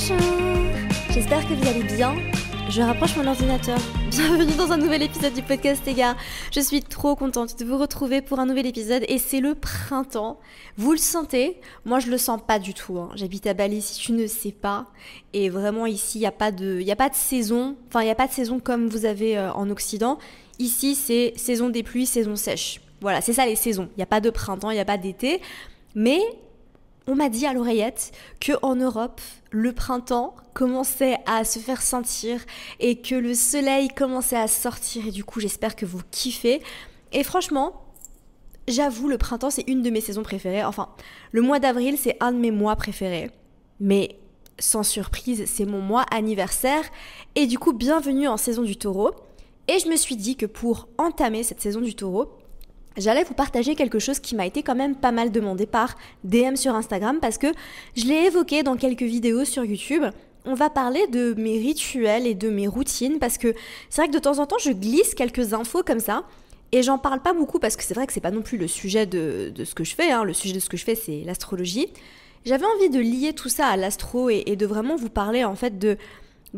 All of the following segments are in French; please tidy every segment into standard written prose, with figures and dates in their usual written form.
Bonjour, j'espère que vous allez bien. Je rapproche mon ordinateur. Bienvenue dans un nouvel épisode du podcast les gars. Je suis trop contente de vous retrouver pour un nouvel épisode et c'est le printemps. Vous le sentez? Moi je le sens pas du tout. J'habite à Bali si tu ne sais pas. Et vraiment ici il n'y a pas de saison. Enfin il n'y a pas de saison comme vous avez en Occident. Ici c'est saison des pluies, saison sèche. Voilà, c'est ça les saisons. Il n'y a pas de printemps, il n'y a pas d'été. Mais on m'a dit à l'oreillette qu'en Europe, le printemps commençait à se faire sentir et que le soleil commençait à sortir. Et du coup, j'espère que vous kiffez. Et franchement, j'avoue, le printemps, c'est une de mes saisons préférées. Enfin, le mois d'avril, c'est un de mes mois préférés. Mais sans surprise, c'est mon mois anniversaire. Et du coup, bienvenue en saison du taureau. Et je me suis dit que pour entamer cette saison du taureau, j'allais vous partager quelque chose qui m'a été quand même pas mal demandé par DM sur Instagram parce que je l'ai évoqué dans quelques vidéos sur YouTube. On va parler de mes rituels et de mes routines parce que c'est vrai que de temps en temps je glisse quelques infos comme ça et j'en parle pas beaucoup parce que c'est vrai que c'est pas non plus le sujet de ce que je fais. Le sujet de ce que je fais c'est l'astrologie. J'avais envie de lier tout ça à l'astro et de vraiment vous parler en fait de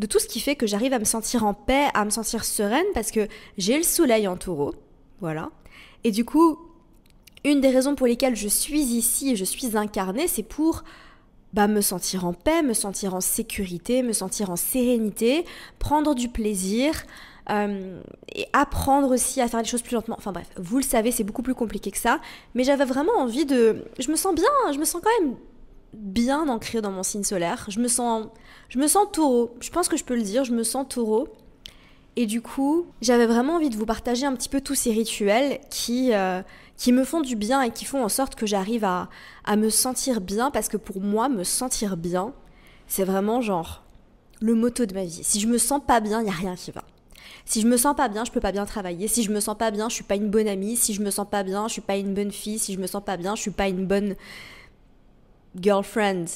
tout ce qui fait que j'arrive à me sentir en paix, à me sentir sereine parce que j'ai le soleil en taureau, voilà. Et du coup, une des raisons pour lesquelles je suis ici et je suis incarnée, c'est pour me sentir en paix, me sentir en sécurité, me sentir en sérénité, prendre du plaisir et apprendre aussi à faire les choses plus lentement. Enfin bref, vous le savez, c'est beaucoup plus compliqué que ça. Mais j'avais vraiment envie de... Je me sens quand même bien ancrée dans mon signe solaire. Je me sens taureau. Je pense que je peux le dire, je me sens taureau. Et du coup, j'avais vraiment envie de vous partager un petit peu tous ces rituels qui me font du bien et qui font en sorte que j'arrive à me sentir bien parce que pour moi, me sentir bien, c'est vraiment genre le motto de ma vie. Si je me sens pas bien, il n'y a rien qui va. Si je me sens pas bien, je peux pas bien travailler. Si je me sens pas bien, je suis pas une bonne amie. Si je me sens pas bien, je suis pas une bonne fille. Si je me sens pas bien, je suis pas une bonne girlfriend.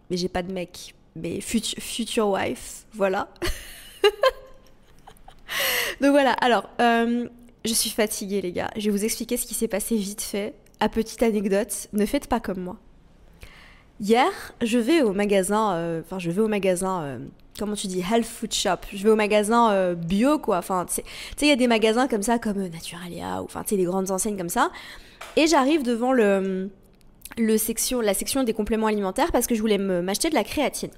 Mais j'ai pas de mec. Mais future wife, voilà. Donc voilà, alors, je suis fatiguée les gars. Je vais vous expliquer ce qui s'est passé vite fait. À petite anecdote, ne faites pas comme moi. Hier, je vais au magasin, comment tu dis, health food shop. Je vais au magasin bio quoi. Enfin, tu sais, il y a des magasins comme ça, comme Naturalia, ou enfin, tu sais, les grandes enseignes comme ça. Et j'arrive devant la section des compléments alimentaires parce que je voulais m'acheter de la créatine.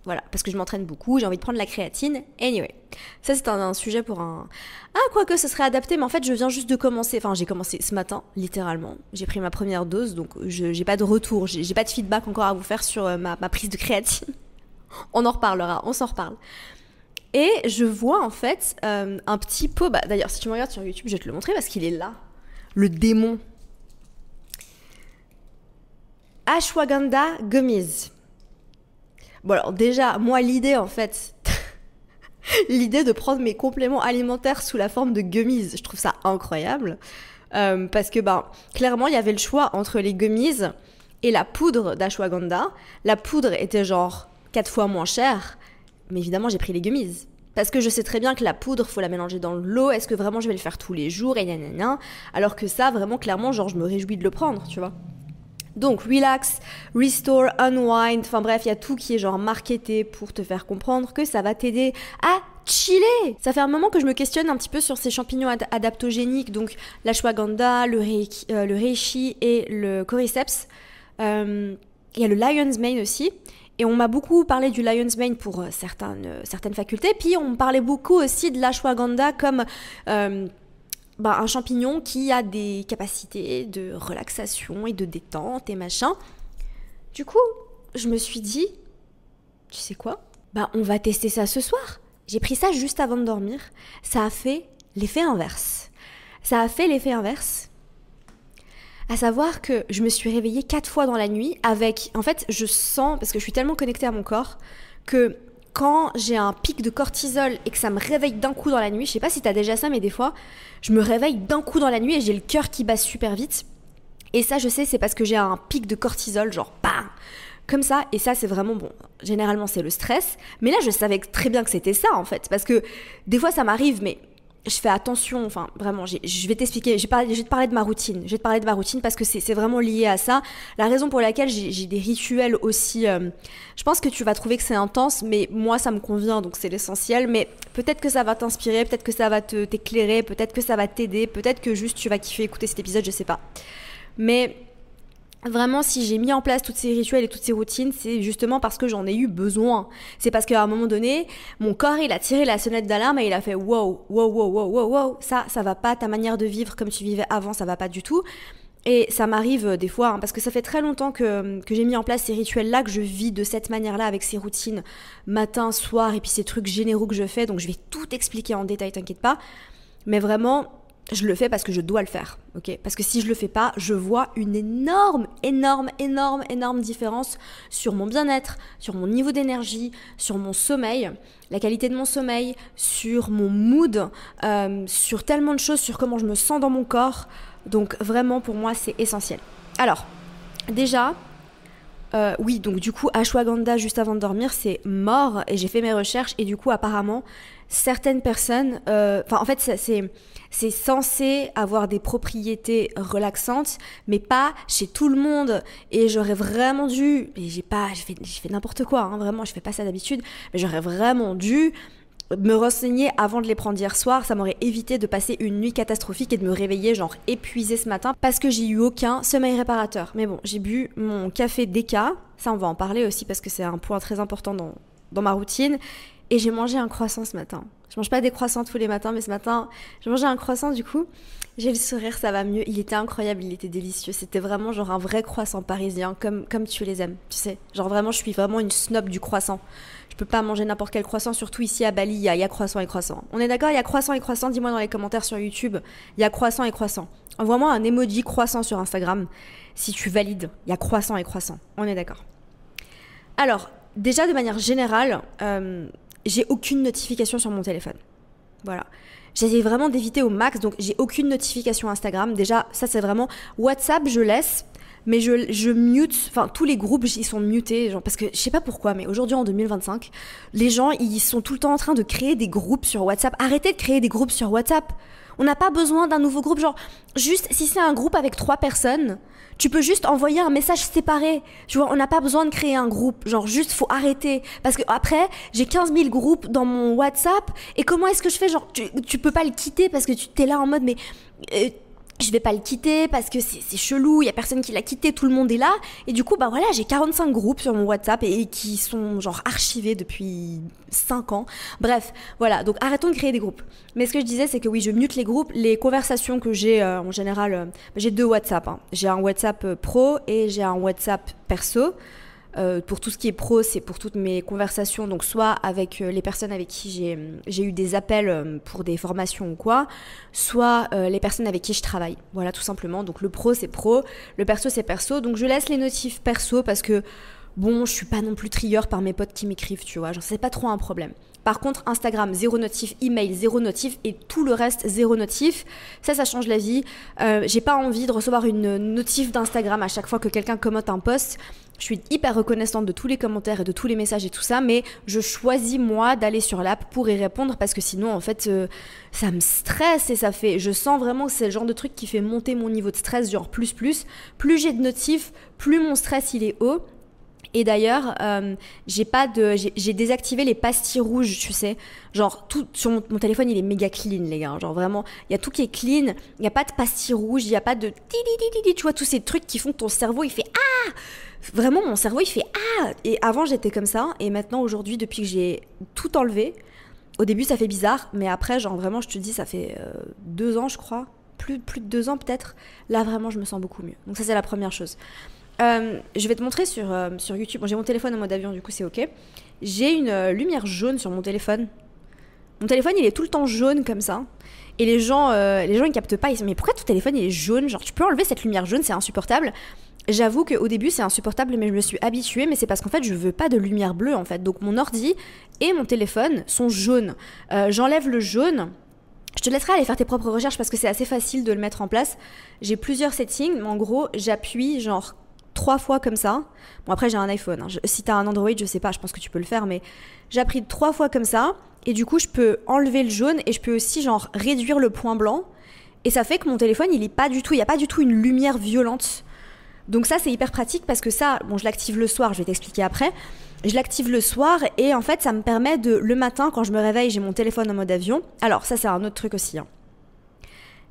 Voilà, parce que je m'entraîne beaucoup, j'ai envie de prendre la créatine. Anyway, ça c'est un sujet pour un... Ah, quoique ce serait adapté, mais en fait je viens juste de commencer. Enfin, j'ai commencé ce matin, littéralement. J'ai pris ma première dose, donc j'ai pas de retour, j'ai pas de feedback encore à vous faire sur ma prise de créatine. On en reparlera, on s'en reparle. Et je vois en fait un petit pot... d'ailleurs, si tu me regardes sur YouTube, je vais te le montrer parce qu'il est là. Le démon. Ashwagandha Gummies. Bon alors déjà, moi l'idée en fait, l'idée de prendre mes compléments alimentaires sous la forme de gummies, je trouve ça incroyable. Parce que clairement il y avait le choix entre les gummies et la poudre d'ashwagandha. La poudre était genre 4 fois moins chère, mais évidemment j'ai pris les gummies. Parce que je sais très bien que la poudre, faut la mélanger dans l'eau, est-ce que vraiment je vais le faire tous les jours, et nanana. Alors que ça, vraiment clairement, genre je me réjouis de le prendre, tu vois. Donc, relax, restore, unwind, enfin bref, il y a tout qui est genre marketé pour te faire comprendre que ça va t'aider à chiller. Ça fait un moment que je me questionne un petit peu sur ces champignons adaptogéniques, donc l'ashwagandha, le reishi et le cordyceps. Il y a le lion's mane aussi. Et on m'a beaucoup parlé du lion's mane pour certaines facultés. Puis on me parlait beaucoup aussi de l'ashwagandha comme... un champignon qui a des capacités de relaxation et de détente et machin. Du coup, je me suis dit, tu sais quoi ? On va tester ça ce soir. J'ai pris ça juste avant de dormir. Ça a fait l'effet inverse. À savoir que je me suis réveillée 4 fois dans la nuit avec... En fait, je sens, parce que je suis tellement connectée à mon corps, que... Quand j'ai un pic de cortisol et que ça me réveille d'un coup dans la nuit, je sais pas si t'as déjà ça, mais des fois, je me réveille d'un coup dans la nuit et j'ai le cœur qui bat super vite. Et ça, je sais, c'est parce que j'ai un pic de cortisol, genre, bam, comme ça. Et ça, c'est vraiment bon. Généralement, c'est le stress. Mais là, je savais très bien que c'était ça, en fait. Parce que des fois, ça m'arrive, mais je fais attention, enfin vraiment, je vais t'expliquer, je vais te parler de ma routine. Je vais te parler de ma routine parce que c'est vraiment lié à ça. La raison pour laquelle j'ai des rituels aussi, je pense que tu vas trouver que c'est intense, mais moi ça me convient, donc c'est l'essentiel. Mais peut-être que ça va t'inspirer, peut-être que ça va t'éclairer, peut-être que ça va t'aider, peut-être que juste tu vas kiffer écouter cet épisode, je sais pas. Mais vraiment, si j'ai mis en place tous ces rituels et toutes ces routines, c'est justement parce que j'en ai eu besoin. C'est parce qu'à un moment donné, mon corps, il a tiré la sonnette d'alarme et il a fait wow, wow, wow, wow, wow, wow. Ça va pas, ta manière de vivre comme tu vivais avant, ça va pas du tout. Et ça m'arrive des fois, parce que ça fait très longtemps que j'ai mis en place ces rituels-là, que je vis de cette manière-là, avec ces routines matin, soir, et puis ces trucs généraux que je fais. Donc je vais tout expliquer en détail, t'inquiète pas. Mais vraiment, je le fais parce que je dois le faire, ok ? Parce que si je le fais pas, je vois une énorme différence sur mon bien-être, sur mon niveau d'énergie, sur mon sommeil, la qualité de mon sommeil, sur mon mood, sur tellement de choses, sur comment je me sens dans mon corps. Donc vraiment, pour moi, c'est essentiel. Alors, déjà, oui, donc du coup, ashwagandha juste avant de dormir, c'est mort. Et j'ai fait mes recherches et du coup, apparemment, certaines personnes... en fait, c'est censé avoir des propriétés relaxantes, mais pas chez tout le monde. Et j'aurais vraiment dû... Et j'ai fait n'importe quoi, hein, vraiment, je fais pas ça d'habitude. Mais j'aurais vraiment dû me renseigner avant de les prendre hier soir. Ça m'aurait évité de passer une nuit catastrophique et de me réveiller genre épuisée ce matin parce que j'ai eu aucun sommeil réparateur. Mais bon, j'ai bu mon café Déca. Ça, on va en parler aussi parce que c'est un point très important dans ma routine. Et j'ai mangé un croissant ce matin. Je mange pas des croissants tous les matins, mais ce matin, j'ai mangé un croissant du coup. J'ai le sourire, ça va mieux. Il était incroyable, il était délicieux. C'était vraiment genre un vrai croissant parisien, comme tu les aimes, tu sais. Genre vraiment, je suis vraiment une snob du croissant. Je peux pas manger n'importe quel croissant, surtout ici à Bali, il y a croissant et croissant. On est d'accord, il y a croissant et croissant, dis-moi dans les commentaires sur YouTube. Il y a croissant et croissant. Envoie-moi un emoji croissant sur Instagram si tu valides. Il y a croissant et croissant. On est d'accord. Alors, déjà de manière générale... j'ai aucune notification sur mon téléphone. Voilà. J'essaie vraiment d'éviter au max, donc j'ai aucune notification Instagram. Déjà, ça c'est vraiment... WhatsApp, je laisse, mais je mute... Enfin, tous les groupes, ils sont mutés. Genre, parce que je sais pas pourquoi, mais aujourd'hui, en 2025, les gens, ils sont tout le temps en train de créer des groupes sur WhatsApp. Arrêtez de créer des groupes sur WhatsApp. On n'a pas besoin d'un nouveau groupe. Genre, juste, si c'est un groupe avec 3 personnes... Tu peux juste envoyer un message séparé. Tu vois, on n'a pas besoin de créer un groupe. Genre, juste, faut arrêter. Parce que après, j'ai 15 000 groupes dans mon WhatsApp. Et comment est-ce que je fais? Genre, tu peux pas le quitter parce que tu t'es là en mode, mais je vais pas le quitter parce que c'est chelou. Il y a personne qui l'a quitté. Tout le monde est là. Et du coup, bah voilà, j'ai 45 groupes sur mon WhatsApp et qui sont genre archivés depuis 5 ans. Bref, voilà. Donc, arrêtons de créer des groupes. Mais ce que je disais, c'est que oui, je mute les groupes. Les conversations que j'ai en général, j'ai 2 WhatsApp. Hein. J'ai un WhatsApp pro et j'ai un WhatsApp perso. Pour tout ce qui est pro, c'est pour toutes mes conversations, donc soit avec les personnes avec qui j'ai eu des appels pour des formations ou quoi, soit les personnes avec qui je travaille. Voilà, tout simplement. Donc le pro, c'est pro, le perso, c'est perso. Donc je laisse les notifs perso parce que, bon, je suis pas non plus trieur par mes potes qui m'écrivent, tu vois. Genre, c'est pas trop un problème. Par contre, Instagram, 0 notif, email, 0 notif et tout le reste, 0 notif. Ça change la vie. J'ai pas envie de recevoir une notif d'Instagram à chaque fois que quelqu'un commente un post. Je suis hyper reconnaissante de tous les commentaires et de tous les messages et tout ça, mais je choisis moi d'aller sur l'app pour y répondre parce que sinon, en fait, ça me stresse et je sens vraiment que c'est le genre de truc qui fait monter mon niveau de stress, genre plus. Plus j'ai de notifs, plus mon stress il est haut. Et d'ailleurs, j'ai désactivé les pastilles rouges, tu sais. Genre, tout sur mon téléphone, il est méga clean, les gars. Genre, vraiment, il y a tout qui est clean. Il n'y a pas de pastilles rouges, il n'y a pas de... Tu vois, tous ces trucs qui font que ton cerveau, il fait « Ah !» Vraiment, mon cerveau, il fait « Ah !» Et avant, j'étais comme ça. Et maintenant, aujourd'hui, depuis que j'ai tout enlevé, au début, ça fait bizarre. Mais après, genre, vraiment, je te dis, ça fait 2 ans, je crois. Plus de 2 ans, peut-être. Là, vraiment, je me sens beaucoup mieux. Donc ça, c'est la première chose. Je vais te montrer sur YouTube. Bon, j'ai mon téléphone en mode avion, du coup c'est ok. J'ai une lumière jaune sur mon téléphone. Mon téléphone il est tout le temps jaune comme ça. Et les gens ils captent pas. Ils se disent mais pourquoi ton téléphone il est jaune? Genre tu peux enlever cette lumière jaune, c'est insupportable. J'avoue qu'au début c'est insupportable, mais je me suis habituée. Mais c'est parce qu'en fait je veux pas de lumière bleue en fait. Donc mon ordi et mon téléphone sont jaunes. J'enlève le jaune. Je te laisserai aller faire tes propres recherches parce que c'est assez facile de le mettre en place. J'ai plusieurs settings, mais en gros j'appuie genre 3 fois comme ça. Bon, après, j'ai un iPhone. Si t'as un Android, je sais pas, je pense que tu peux le faire, mais j'ai appris 3 fois comme ça. Et du coup, je peux enlever le jaune et je peux aussi, genre, réduire le point blanc. Et ça fait que mon téléphone, il n'y a pas du tout une lumière violente. Donc ça, c'est hyper pratique parce que ça, bon, je l'active le soir, je vais t'expliquer après. Je l'active le soir et en fait, ça me permet le matin, quand je me réveille, j'ai mon téléphone en mode avion. Alors, ça, c'est un autre truc aussi.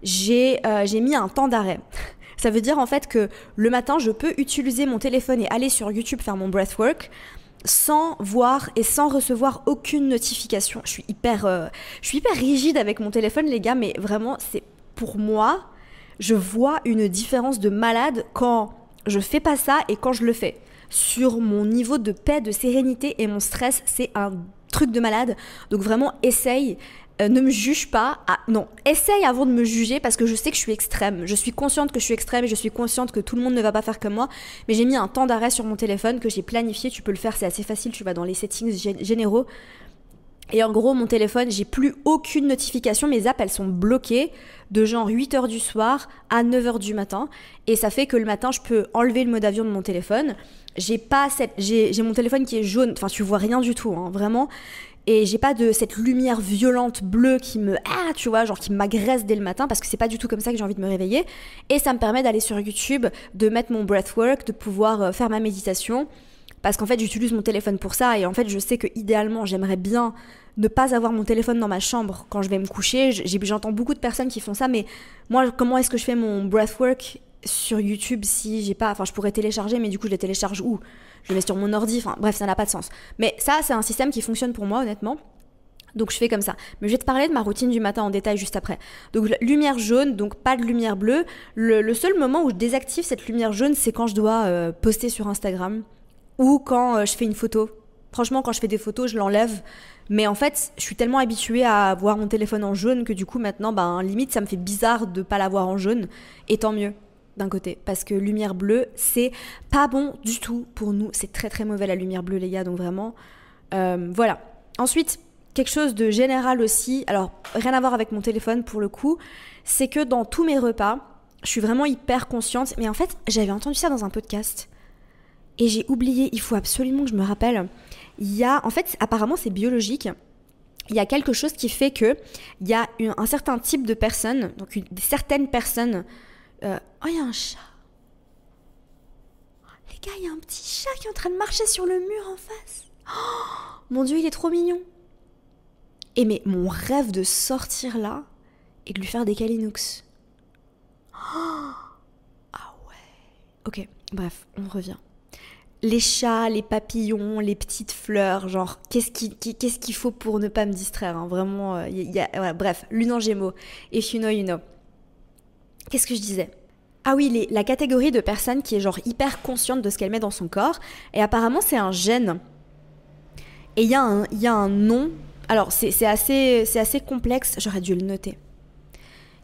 J'ai mis un temps d'arrêt. Ça veut dire en fait que le matin, je peux utiliser mon téléphone et aller sur YouTube faire mon breathwork sans voir et sans recevoir aucune notification. Je suis hyper rigide avec mon téléphone, les gars, mais vraiment, c'est pour moi, je vois une différence de malade quand je fais pas ça et quand je le fais. Sur mon niveau de paix, de sérénité et mon stress, c'est un truc de malade. Donc vraiment, essaye. Ne me juge pas. Non, essaye avant de me juger parce que je sais que je suis extrême. Je suis consciente que je suis extrême et je suis consciente que tout le monde ne va pas faire comme moi. Mais j'ai mis un temps d'arrêt sur mon téléphone que j'ai planifié. Tu peux le faire, c'est assez facile. Tu vas dans les settings généraux. Et en gros, mon téléphone, j'ai plus aucune notification. Mes apps, elles sont bloquées de genre 8h du soir à 9h du matin. Et ça fait que le matin, je peux enlever le mode avion de mon téléphone. J'ai mon téléphone qui est jaune. Enfin, tu vois rien du tout, hein, vraiment. Et j'ai pas de cette lumière violente bleue qui me tu vois, genre qui m'agresse dès le matin parce que c'est pas du tout comme ça que j'ai envie de me réveiller. Et ça me permet d'aller sur YouTube, de mettre mon breathwork, de pouvoir faire ma méditation. Parce qu'en fait, j'utilise mon téléphone pour ça. Et en fait, je sais que idéalement, j'aimerais bien ne pas avoir mon téléphone dans ma chambre quand je vais me coucher. J'entends beaucoup de personnes qui font ça, mais moi, comment est-ce que je fais mon breathwork sur YouTube si j'ai pas... Enfin, je pourrais télécharger, mais du coup, je les télécharge où ? Je le mets sur mon ordi, enfin bref, ça n'a pas de sens. Mais ça, c'est un système qui fonctionne pour moi, honnêtement. Donc je fais comme ça. Mais je vais te parler de ma routine du matin en détail juste après. Donc lumière jaune, donc pas de lumière bleue. Le seul moment où je désactive cette lumière jaune, c'est quand je dois poster sur Instagram ou quand je fais une photo. Franchement, quand je fais des photos, je l'enlève. Mais en fait, je suis tellement habituée à voir mon téléphone en jaune que du coup, maintenant, limite, ça me fait bizarre de pas l'avoir en jaune. Et tant mieux. D'un côté, parce que lumière bleue, c'est pas bon du tout pour nous, c'est très très mauvais la lumière bleue les gars, donc vraiment, voilà. Ensuite, quelque chose de général aussi, alors rien à voir avec mon téléphone pour le coup, c'est que dans tous mes repas, je suis vraiment hyper consciente, mais en fait, j'avais entendu ça dans un podcast, et j'ai oublié, il faut absolument que je me rappelle, en fait, apparemment c'est biologique, il y a quelque chose qui fait que il y a un certain type de personnes, donc certaines personnes. Oh, il y a un chat. Les gars, il y a un petit chat qui est en train de marcher sur le mur en face. Oh, mon Dieu, il est trop mignon. Et mais mon rêve de sortir là et de lui faire des câlinouks. Oh, ah ouais. Ok, bref, on revient. Les chats, les papillons, les petites fleurs, genre, qu'est-ce qu'il faut pour ne pas me distraire, hein, vraiment, ouais, bref, lune en gémeaux. If you know, you know. Qu'est-ce que je disais ? Ah oui, la catégorie de personnes qui est genre hyper consciente de ce qu'elle met dans son corps. Et apparemment, c'est un gène. Et il y a un nom. Alors, c'est assez complexe. J'aurais dû le noter.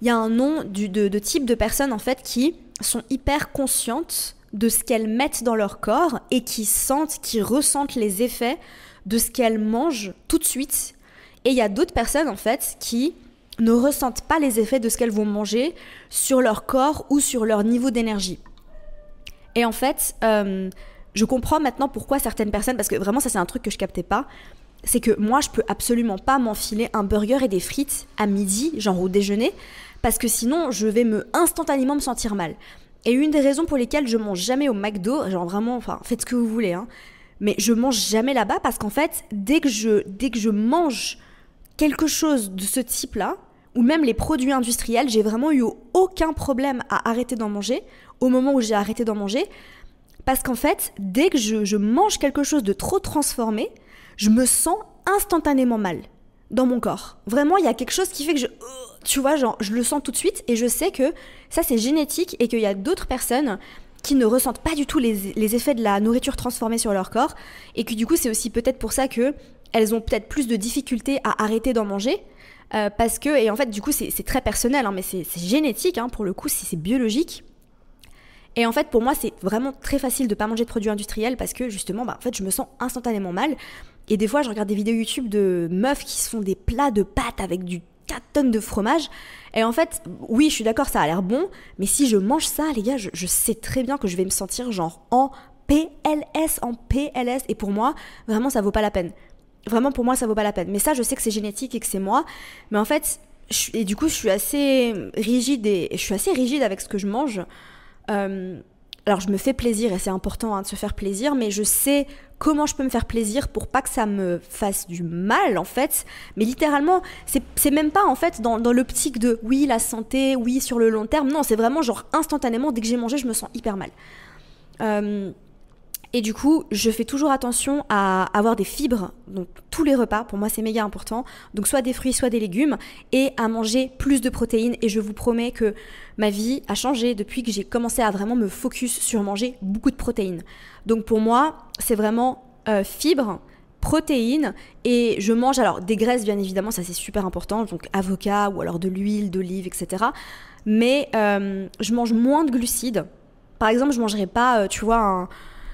Il y a un nom de type de personnes, en fait, qui sont hyper conscientes de ce qu'elles mettent dans leur corps et qui ressentent les effets de ce qu'elles mangent tout de suite. Et il y a d'autres personnes, en fait, qui ne ressentent pas les effets de ce qu'elles vont manger sur leur corps ou sur leur niveau d'énergie. Et en fait, je comprends maintenant pourquoi certaines personnes, parce que vraiment ça c'est un truc que je captais pas, c'est que moi je peux absolument pas m'enfiler un burger et des frites à midi, genre au déjeuner, parce que sinon je vais instantanément me sentir mal. Et une des raisons pour lesquelles je mange jamais au McDo, genre vraiment, enfin faites ce que vous voulez, hein, mais je mange jamais là-bas parce qu'en fait, dès que je mange quelque chose de ce type-là, ou même les produits industriels, j'ai vraiment eu aucun problème à arrêter d'en manger au moment où j'ai arrêté d'en manger, parce qu'en fait, dès que je mange quelque chose de trop transformé, je me sens instantanément mal dans mon corps. Vraiment, il y a quelque chose qui fait que tu vois, genre, je le sens tout de suite et je sais que ça, c'est génétique et qu'il y a d'autres personnes qui ne ressentent pas du tout les effets de la nourriture transformée sur leur corps et que du coup, c'est aussi peut-être pour ça que elles ont peut-être plus de difficultés à arrêter d'en manger parce que, et en fait du coup c'est très personnel, hein, mais c'est génétique, hein, pour le coup c'est biologique. Et en fait pour moi c'est vraiment très facile de pas manger de produits industriels parce que justement en fait je me sens instantanément mal. Et des fois je regarde des vidéos YouTube de meufs qui se font des plats de pâtes avec du 4 tonnes de fromage. Et en fait, oui, je suis d'accord, ça a l'air bon, mais si je mange ça, les gars, je sais très bien que je vais me sentir genre en PLS. Et pour moi, vraiment, ça vaut pas la peine. Vraiment, pour moi, ça vaut pas la peine. Mais ça, je sais que c'est génétique et que c'est moi. Mais en fait, et du coup, je suis assez rigide avec ce que je mange. Alors, je me fais plaisir et c'est important de se faire plaisir, mais je sais comment je peux me faire plaisir pour pas que ça me fasse du mal, en fait. Mais littéralement, c'est même pas, en fait, dans l'optique de oui, la santé, oui, sur le long terme. Non, c'est vraiment genre instantanément, dès que j'ai mangé, je me sens hyper mal. Et du coup, je fais toujours attention à avoir des fibres, donc tous les repas, pour moi c'est méga important, donc soit des fruits, soit des légumes, et à manger plus de protéines. Et je vous promets que ma vie a changé depuis que j'ai commencé à vraiment me focus sur manger beaucoup de protéines. Donc pour moi, c'est vraiment fibres, protéines, et je mange alors des graisses bien évidemment, ça c'est super important, donc avocat ou alors de l'huile, d'olive, etc. Mais je mange moins de glucides. Par exemple, je mangerai pas, tu vois,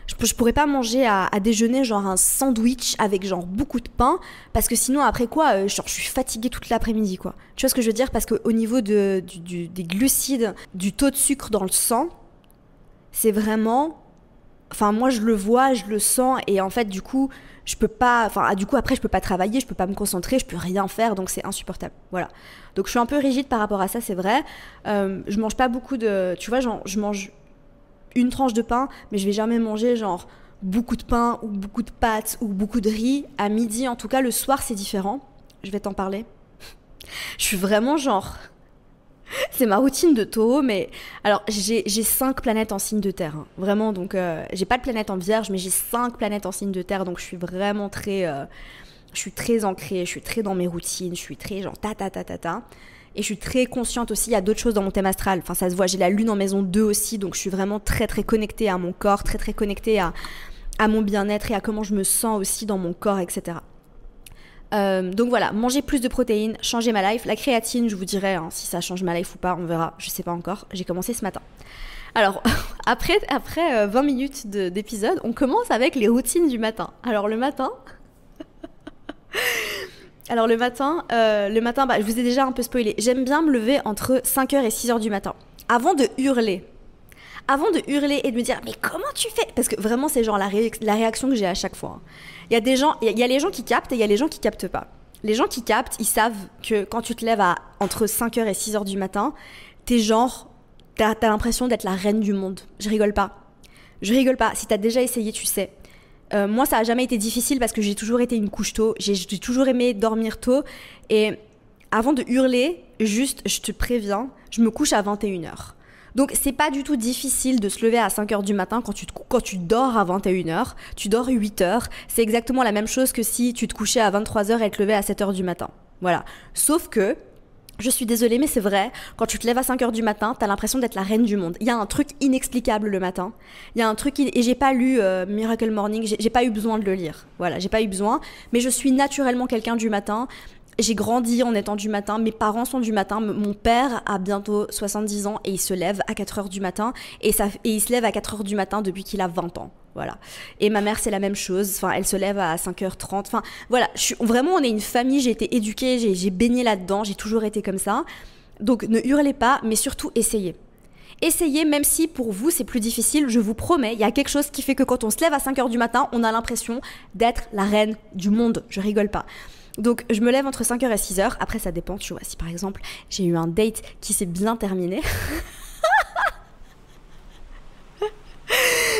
je pourrais pas manger à déjeuner genre un sandwich avec genre beaucoup de pain, parce que sinon après quoi, genre je suis fatiguée toute l'après-midi quoi. Tu vois ce que je veux dire? Parce qu'au niveau des glucides, du taux de sucre dans le sang, c'est vraiment... Enfin moi je le vois, je le sens, et en fait du coup je peux pas... Enfin du coup après je peux pas travailler, je peux pas me concentrer, je peux rien faire, donc c'est insupportable. Voilà. Donc je suis un peu rigide par rapport à ça, c'est vrai. Je mange pas beaucoup de... Tu vois, genre je mange une tranche de pain, mais je vais jamais manger genre beaucoup de pain ou beaucoup de pâtes ou beaucoup de riz à midi. En tout cas, le soir, c'est différent. Je vais t'en parler. Je suis vraiment genre... C'est ma routine de taureau, mais... Alors, j'ai 5 planètes en signe de terre. Hein. Vraiment, donc... j'ai pas de planète en vierge, mais j'ai 5 planètes en signe de terre, donc je suis vraiment très... je suis très ancrée, je suis très dans mes routines, je suis très genre ta. Et je suis très consciente aussi, il y a d'autres choses dans mon thème astral. Enfin, ça se voit, j'ai la lune en maison 2 aussi, donc je suis vraiment très très connectée à mon corps, très très connectée à mon bien-être et à comment je me sens aussi dans mon corps, etc. Donc voilà, manger plus de protéines, changer ma life. La créatine, je vous dirai si ça change ma life ou pas, on verra, je sais pas encore. J'ai commencé ce matin. Alors, après 20 minutes d'épisode, on commence avec les routines du matin. Alors le matin, je vous ai déjà un peu spoilé. J'aime bien me lever entre 5h et 6h du matin. Avant de hurler et de me dire « Mais comment tu fais ?» Parce que vraiment, c'est genre la réaction que j'ai à chaque fois. Il y a les gens qui captent et il y a les gens qui captent pas. Les gens qui captent, ils savent que quand tu te lèves entre 5h et 6h du matin, t'as l'impression d'être la reine du monde. Je rigole pas. Si t'as déjà essayé, tu sais. Moi, ça a jamais été difficile parce que j'ai toujours été une couche tôt. J'ai toujours aimé dormir tôt. Et avant de hurler, juste, je te préviens, je me couche à 21h. Donc, c'est pas du tout difficile de se lever à 5h du matin quand tu dors à 21h. Tu dors 8h. C'est exactement la même chose que si tu te couchais à 23h et te levais à 7h du matin. Voilà. Sauf que, je suis désolée, mais c'est vrai, quand tu te lèves à 5h du matin, t'as l'impression d'être la reine du monde. Il y a un truc inexplicable le matin. Il y a un truc... Et j'ai pas lu Miracle Morning, j'ai pas eu besoin de le lire. Voilà, j'ai pas eu besoin. Mais je suis naturellement quelqu'un du matin. J'ai grandi en étant du matin. Mes parents sont du matin. Mon père a bientôt 70 ans et il se lève à 4h du matin. Et il se lève à 4h du matin depuis qu'il a 20 ans. Voilà. Et ma mère, c'est la même chose. Enfin, elle se lève à 5h30. Enfin, voilà. Vraiment, on est une famille. J'ai été éduquée. J'ai baigné là-dedans. J'ai toujours été comme ça. Donc, ne hurlez pas, mais surtout, essayez. Essayez, même si pour vous, c'est plus difficile. Je vous promets, il y a quelque chose qui fait que quand on se lève à 5h du matin, on a l'impression d'être la reine du monde. Je rigole pas. Donc, je me lève entre 5h et 6h. Après, ça dépend, tu vois. Si par exemple, j'ai eu un date qui s'est bien terminé...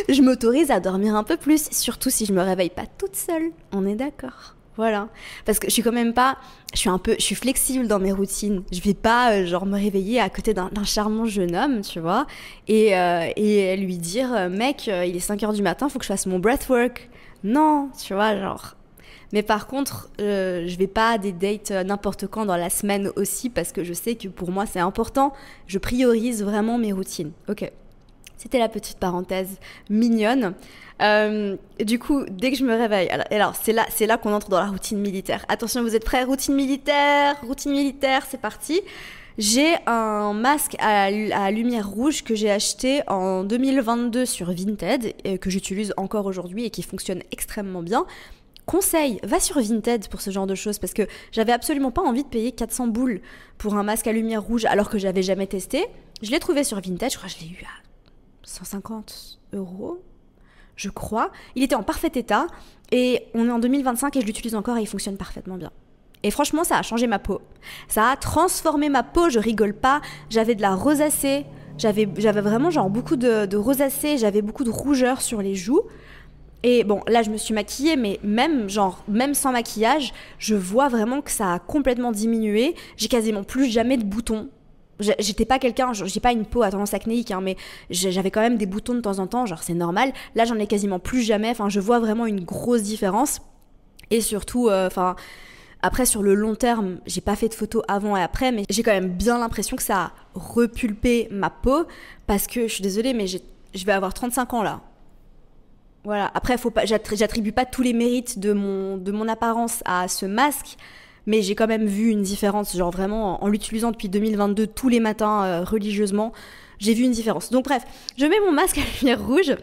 je m'autorise à dormir un peu plus, surtout si je me réveille pas toute seule. On est d'accord. Voilà. Parce que je suis quand même pas... Je suis flexible dans mes routines. Je vais pas, genre, me réveiller à côté d'un charmant jeune homme, tu vois, et lui dire, mec, il est 5h du matin, faut que je fasse mon breathwork. Non, tu vois, genre... Mais par contre, je vais pas à des dates n'importe quand dans la semaine aussi, parce que je sais que pour moi, c'est important. Je priorise vraiment mes routines. Ok. C'était la petite parenthèse mignonne. Du coup, dès que je me réveille, alors c'est là qu'on entre dans la routine militaire. Attention, vous êtes prêts? Routine militaire, c'est parti. J'ai un masque à lumière rouge que j'ai acheté en 2022 sur Vinted, et que j'utilise encore aujourd'hui et qui fonctionne extrêmement bien. conseil, va sur Vinted pour ce genre de choses parce que j'avais absolument pas envie de payer 400 boules pour un masque à lumière rouge alors que j'avais jamais testé. Je l'ai trouvé sur Vinted, je crois que je l'ai eu à 150 €, je crois. Il était en parfait état et on est en 2025 et je l'utilise encore et il fonctionne parfaitement bien. Et franchement, ça a changé ma peau. Ça a transformé ma peau, je rigole pas. J'avais de la rosacée, j'avais vraiment genre beaucoup de rosacée, j'avais beaucoup de rougeur sur les joues. Et bon, là, je me suis maquillée, mais même sans maquillage, je vois vraiment que ça a complètement diminué. J'ai quasiment plus jamais de boutons. J'étais pas quelqu'un, j'ai pas une peau à tendance acnéique, hein, mais j'avais quand même des boutons de temps en temps, genre c'est normal. Là, j'en ai quasiment plus jamais. Enfin, je vois vraiment une grosse différence. Et surtout, après, sur le long terme, j'ai pas fait de photos avant et après, mais j'ai quand même bien l'impression que ça a repulpé ma peau parce que, je suis désolée, mais je vais avoir 35 ans là. Voilà. Après, j'attribue pas tous les mérites de mon apparence à ce masque, mais j'ai quand même vu une différence, genre vraiment en l'utilisant depuis 2022 tous les matins religieusement. J'ai vu une différence. Donc bref, je mets mon masque à lumière rouge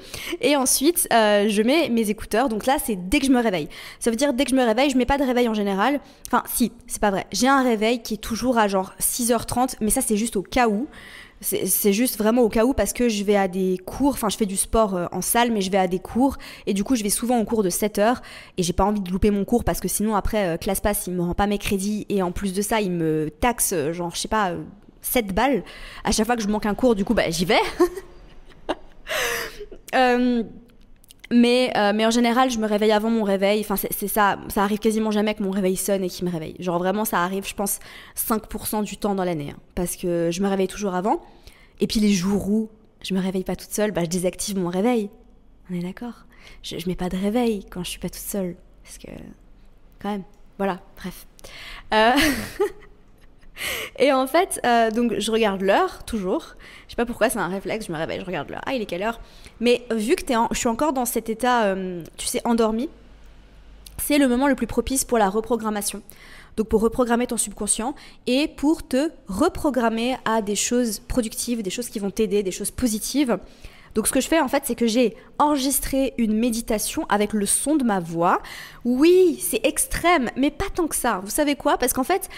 et ensuite je mets mes écouteurs. Donc là, c'est dès que je me réveille. Ça veut dire dès que je me réveille, je mets pas de réveil en général. Enfin, si, c'est pas vrai. J'ai un réveil qui est toujours à genre 6h30, mais ça c'est juste au cas où. C'est juste vraiment au cas où parce que je vais à des cours, enfin je fais du sport en salle mais je vais à des cours et du coup je vais souvent au cours de 7h et j'ai pas envie de louper mon cours parce que sinon après ClassPass il me rend pas mes crédits et en plus de ça il me taxe genre je sais pas 7 balles à chaque fois que je manque un cours, du coup bah j'y vais. Mais en général, je me réveille avant mon réveil. Enfin, c'est ça arrive quasiment jamais que mon réveil sonne et qu'il me réveille. Genre vraiment, ça arrive, je pense, 5% du temps dans l'année. Hein, parce que je me réveille toujours avant. Et puis les jours où je me réveille pas toute seule, bah je désactive mon réveil. On est d'accord ? Je mets pas de réveil quand je suis pas toute seule. Parce que, quand même, voilà, bref. Et en fait, donc je regarde l'heure, toujours. Je sais pas pourquoi, c'est un réflexe, je me réveille, je regarde l'heure. Ah, il est quelle heure ? Mais vu que je suis encore dans cet état, tu sais, endormi, c'est le moment le plus propice pour la reprogrammation. Donc pour reprogrammer ton subconscient et pour te reprogrammer à des choses productives, des choses qui vont t'aider, des choses positives. Donc ce que je fais en fait, c'est que j'ai enregistré une méditation avec le son de ma voix. Oui, c'est extrême, mais pas tant que ça. Vous savez quoi ? Parce qu'en fait,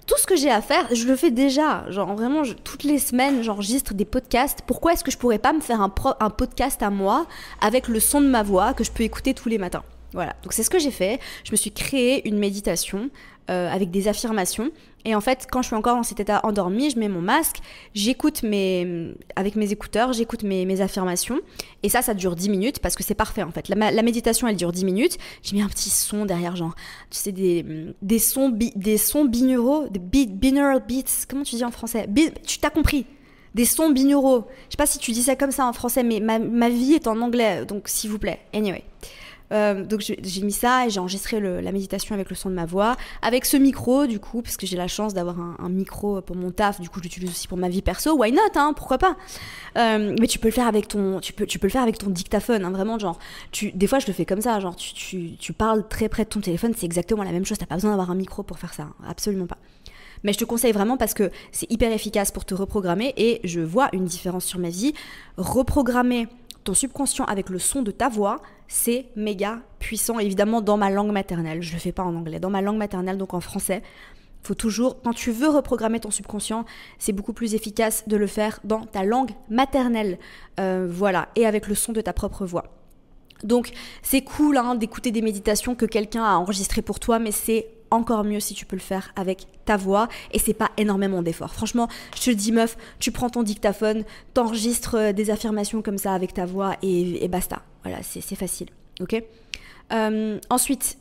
tout ce que j'ai à faire, je le fais déjà. Genre vraiment, toutes les semaines, j'enregistre des podcasts. Pourquoi est-ce que je pourrais pas me faire un podcast à moi avec le son de ma voix que je peux écouter tous les matins ? Voilà, donc c'est ce que j'ai fait. Je me suis créé une méditation avec des affirmations. Et en fait, quand je suis encore dans cet état endormi, je mets mon masque, j'écoute avec mes écouteurs, j'écoute mes affirmations. Et ça dure 10 minutes parce que c'est parfait en fait. La méditation, elle dure 10 minutes. J'ai mis un petit son derrière, genre, tu sais, des sons binauraux, des binaural beats. Comment tu dis en français ? Tu t'as compris ? Des sons binauraux. Je sais pas si tu dis ça comme ça en français, mais ma vie est en anglais, donc s'il vous plaît. Anyway. Donc j'ai mis ça et j'ai enregistré la méditation avec le son de ma voix, avec ce micro du coup, parce que j'ai la chance d'avoir un micro pour mon taf, du coup je l'utilise aussi pour ma vie perso, why not, hein, pourquoi pas. Mais tu peux le faire avec tu peux le faire avec ton dictaphone, hein, vraiment, genre, des fois je le fais comme ça, genre tu parles très près de ton téléphone, c'est exactement la même chose, t'as pas besoin d'avoir un micro pour faire ça, hein, absolument pas. Mais je te conseille vraiment parce que c'est hyper efficace pour te reprogrammer et je vois une différence sur ma vie. Reprogrammer ton subconscient avec le son de ta voix, c'est méga puissant, évidemment dans ma langue maternelle. Je le fais pas en anglais, dans ma langue maternelle, donc en français. Faut toujours, quand tu veux reprogrammer ton subconscient, c'est beaucoup plus efficace de le faire dans ta langue maternelle. Voilà, et avec le son de ta propre voix. Donc c'est cool hein, d'écouter des méditations que quelqu'un a enregistrées pour toi, mais c'est encore mieux si tu peux le faire avec ta voix et c'est pas énormément d'efforts. Franchement, je te le dis meuf, tu prends ton dictaphone, t'enregistres des affirmations comme ça avec ta voix et basta. Voilà, c'est facile, ok ? Ensuite,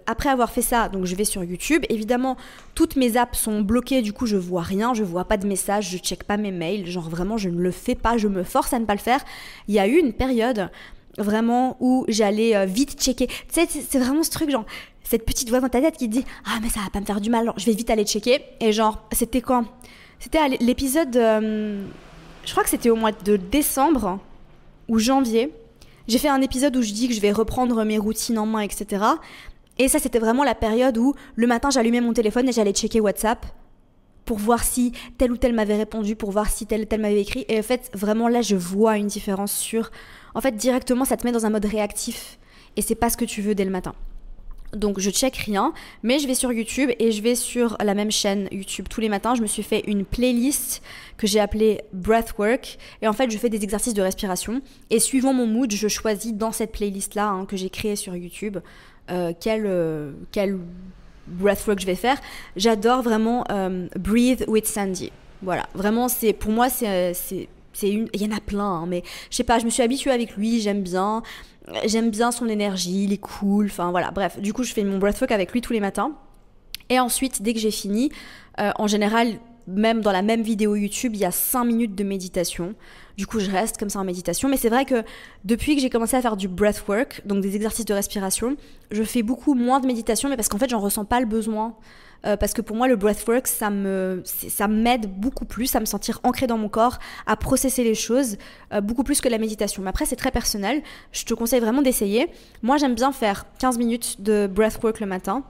après avoir fait ça, donc je vais sur YouTube. Évidemment, toutes mes apps sont bloquées, du coup je vois rien, je vois pas de messages, je check pas mes mails, genre vraiment je ne le fais pas, je me force à ne pas le faire. Il y a eu une période vraiment où j'allais vite checker. Tu sais, c'est vraiment ce truc genre cette petite voix dans ta tête qui te dit « Ah mais ça va pas me faire du mal, alors je vais vite aller checker ». Et genre, c'était quand ? C'était à l'épisode, je crois que c'était au mois de décembre ou janvier. J'ai fait un épisode où je dis que je vais reprendre mes routines en main, etc. Et ça, c'était vraiment la période où le matin, j'allumais mon téléphone et j'allais checker WhatsApp pour voir si tel ou tel m'avait répondu, pour voir si tel ou tel m'avait écrit. Et en fait, vraiment là, je vois une différence sur... En fait, directement, ça te met dans un mode réactif. Et c'est pas ce que tu veux dès le matin. Donc je check rien, mais je vais sur YouTube et je vais sur la même chaîne YouTube tous les matins. Je me suis fait une playlist que j'ai appelée Breathwork et en fait je fais des exercices de respiration et suivant mon mood, je choisis dans cette playlist-là que j'ai créée sur YouTube quel breathwork je vais faire. J'adore vraiment Breathe with Sandy. Voilà, vraiment pour moi il y en a plein, mais je sais pas, je me suis habituée avec lui, j'aime bien son énergie, il est cool, enfin voilà, bref. Du coup, je fais mon breathwork avec lui tous les matins. Et ensuite, dès que j'ai fini, en général, même dans la même vidéo YouTube, il y a 5 minutes de méditation. Du coup, je reste comme ça en méditation. Mais c'est vrai que depuis que j'ai commencé à faire du breathwork, donc des exercices de respiration, je fais beaucoup moins de méditation, mais parce qu'en fait, j'en ressens pas le besoin. Parce que pour moi, le breathwork, ça m'aide beaucoup plus à me sentir ancrée dans mon corps, à processer les choses, beaucoup plus que la méditation. Mais après, c'est très personnel. Je te conseille vraiment d'essayer. Moi, j'aime bien faire 15 minutes de breathwork le matin,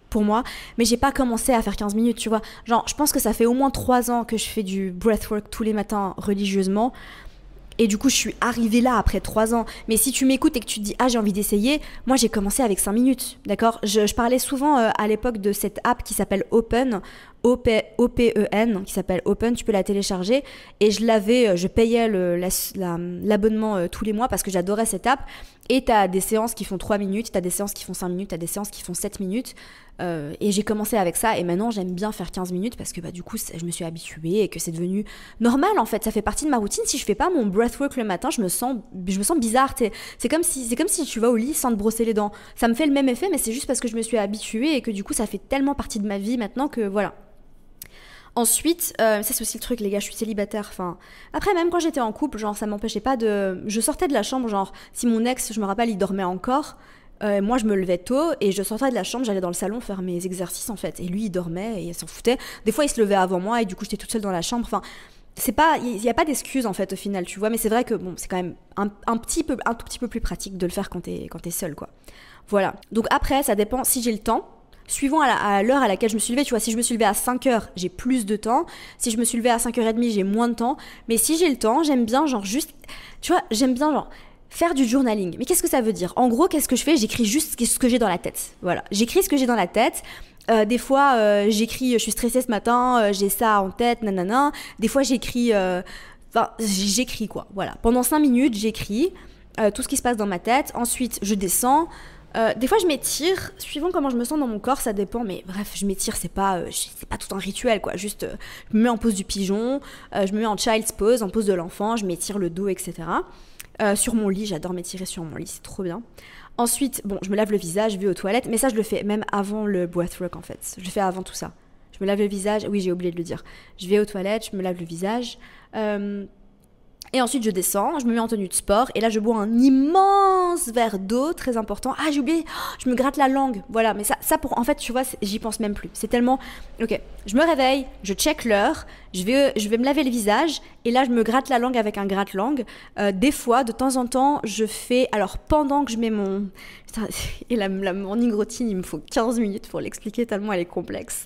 pour moi, mais j'ai pas commencé à faire 15 minutes, tu vois. Genre, je pense que ça fait au moins 3 ans que je fais du breathwork tous les matins religieusement. Et du coup, je suis arrivée là après 3 ans. Mais si tu m'écoutes et que tu te dis « Ah, j'ai envie d'essayer », moi, j'ai commencé avec 5 minutes, d'accord ? Je parlais souvent à l'époque de cette app qui s'appelle Open, O-P-E-N, qui s'appelle Open, tu peux la télécharger. Et je payais l'abonnement tous les mois parce que j'adorais cette app. Et tu as des séances qui font 3 minutes, tu as des séances qui font 5 minutes, tu as des séances qui font 7 minutes. Et j'ai commencé avec ça et maintenant j'aime bien faire 15 minutes parce que du coup je me suis habituée et que c'est devenu normal en fait, ça fait partie de ma routine. Si je fais pas mon breathwork le matin, je me sens bizarre, c'est comme si tu vas au lit sans te brosser les dents. Ça me fait le même effet, mais c'est juste parce que je me suis habituée et que du coup ça fait tellement partie de ma vie maintenant que voilà. Ensuite, ça c'est aussi le truc les gars, je suis célibataire, enfin... Après même quand j'étais en couple, genre ça m'empêchait pas de... Je sortais de la chambre, genre si mon ex, je me rappelle, il dormait encore, moi je me levais tôt et je sortais de la chambre, j'allais dans le salon faire mes exercices en fait. Et lui il dormait et il s'en foutait. Des fois il se levait avant moi et du coup j'étais toute seule dans la chambre, enfin... Il n'y a pas d'excuse en fait au final, tu vois, mais c'est vrai que bon, c'est quand même un tout petit peu plus pratique de le faire quand t'es seule, quoi. Voilà. Donc après, ça dépend si j'ai le temps. Suivant à l'heure à laquelle je me suis levée, tu vois, si je me suis levée à 5h, j'ai plus de temps. Si je me suis levée à 5h30, j'ai moins de temps. Mais si j'ai le temps, j'aime bien genre juste... Tu vois, j'aime bien genre faire du journaling. Mais qu'est-ce que ça veut dire ? En gros, qu'est-ce que je fais ? J'écris juste ce que j'ai dans la tête. Voilà, j'écris ce que j'ai dans la tête. Des fois, j'écris, je suis stressée ce matin, j'ai ça en tête, nanana. Des fois, j'écris... j'écris quoi, voilà. Pendant 5 minutes, j'écris tout ce qui se passe dans ma tête. Ensuite, je descends. Des fois je m'étire, suivant comment je me sens dans mon corps, ça dépend, mais bref, je m'étire, c'est pas tout un rituel, quoi. Juste, je me mets en pose du pigeon, je me mets en child's pose, en pose de l'enfant, je m'étire le dos, etc. Sur mon lit, j'adore m'étirer sur mon lit, c'est trop bien. Ensuite, bon, je me lave le visage, je vais aux toilettes, mais ça je le fais même avant le breathwork en fait, je le fais avant tout ça. Je me lave le visage, oui j'ai oublié de le dire, je vais aux toilettes, je me lave le visage, et ensuite je descends, je me mets en tenue de sport et là je bois un immense verre d'eau, très important. Ah j'ai oublié, je me gratte la langue, voilà. Mais ça pour, en fait tu vois, j'y pense même plus. C'est tellement, ok, je me réveille, je check l'heure, je vais me laver le visage et là je me gratte la langue avec un gratte-langue. Des fois, de temps en temps, je fais, alors pendant que je mets mon... Putain, et la morning routine, il me faut 15 minutes pour l'expliquer tellement elle est complexe.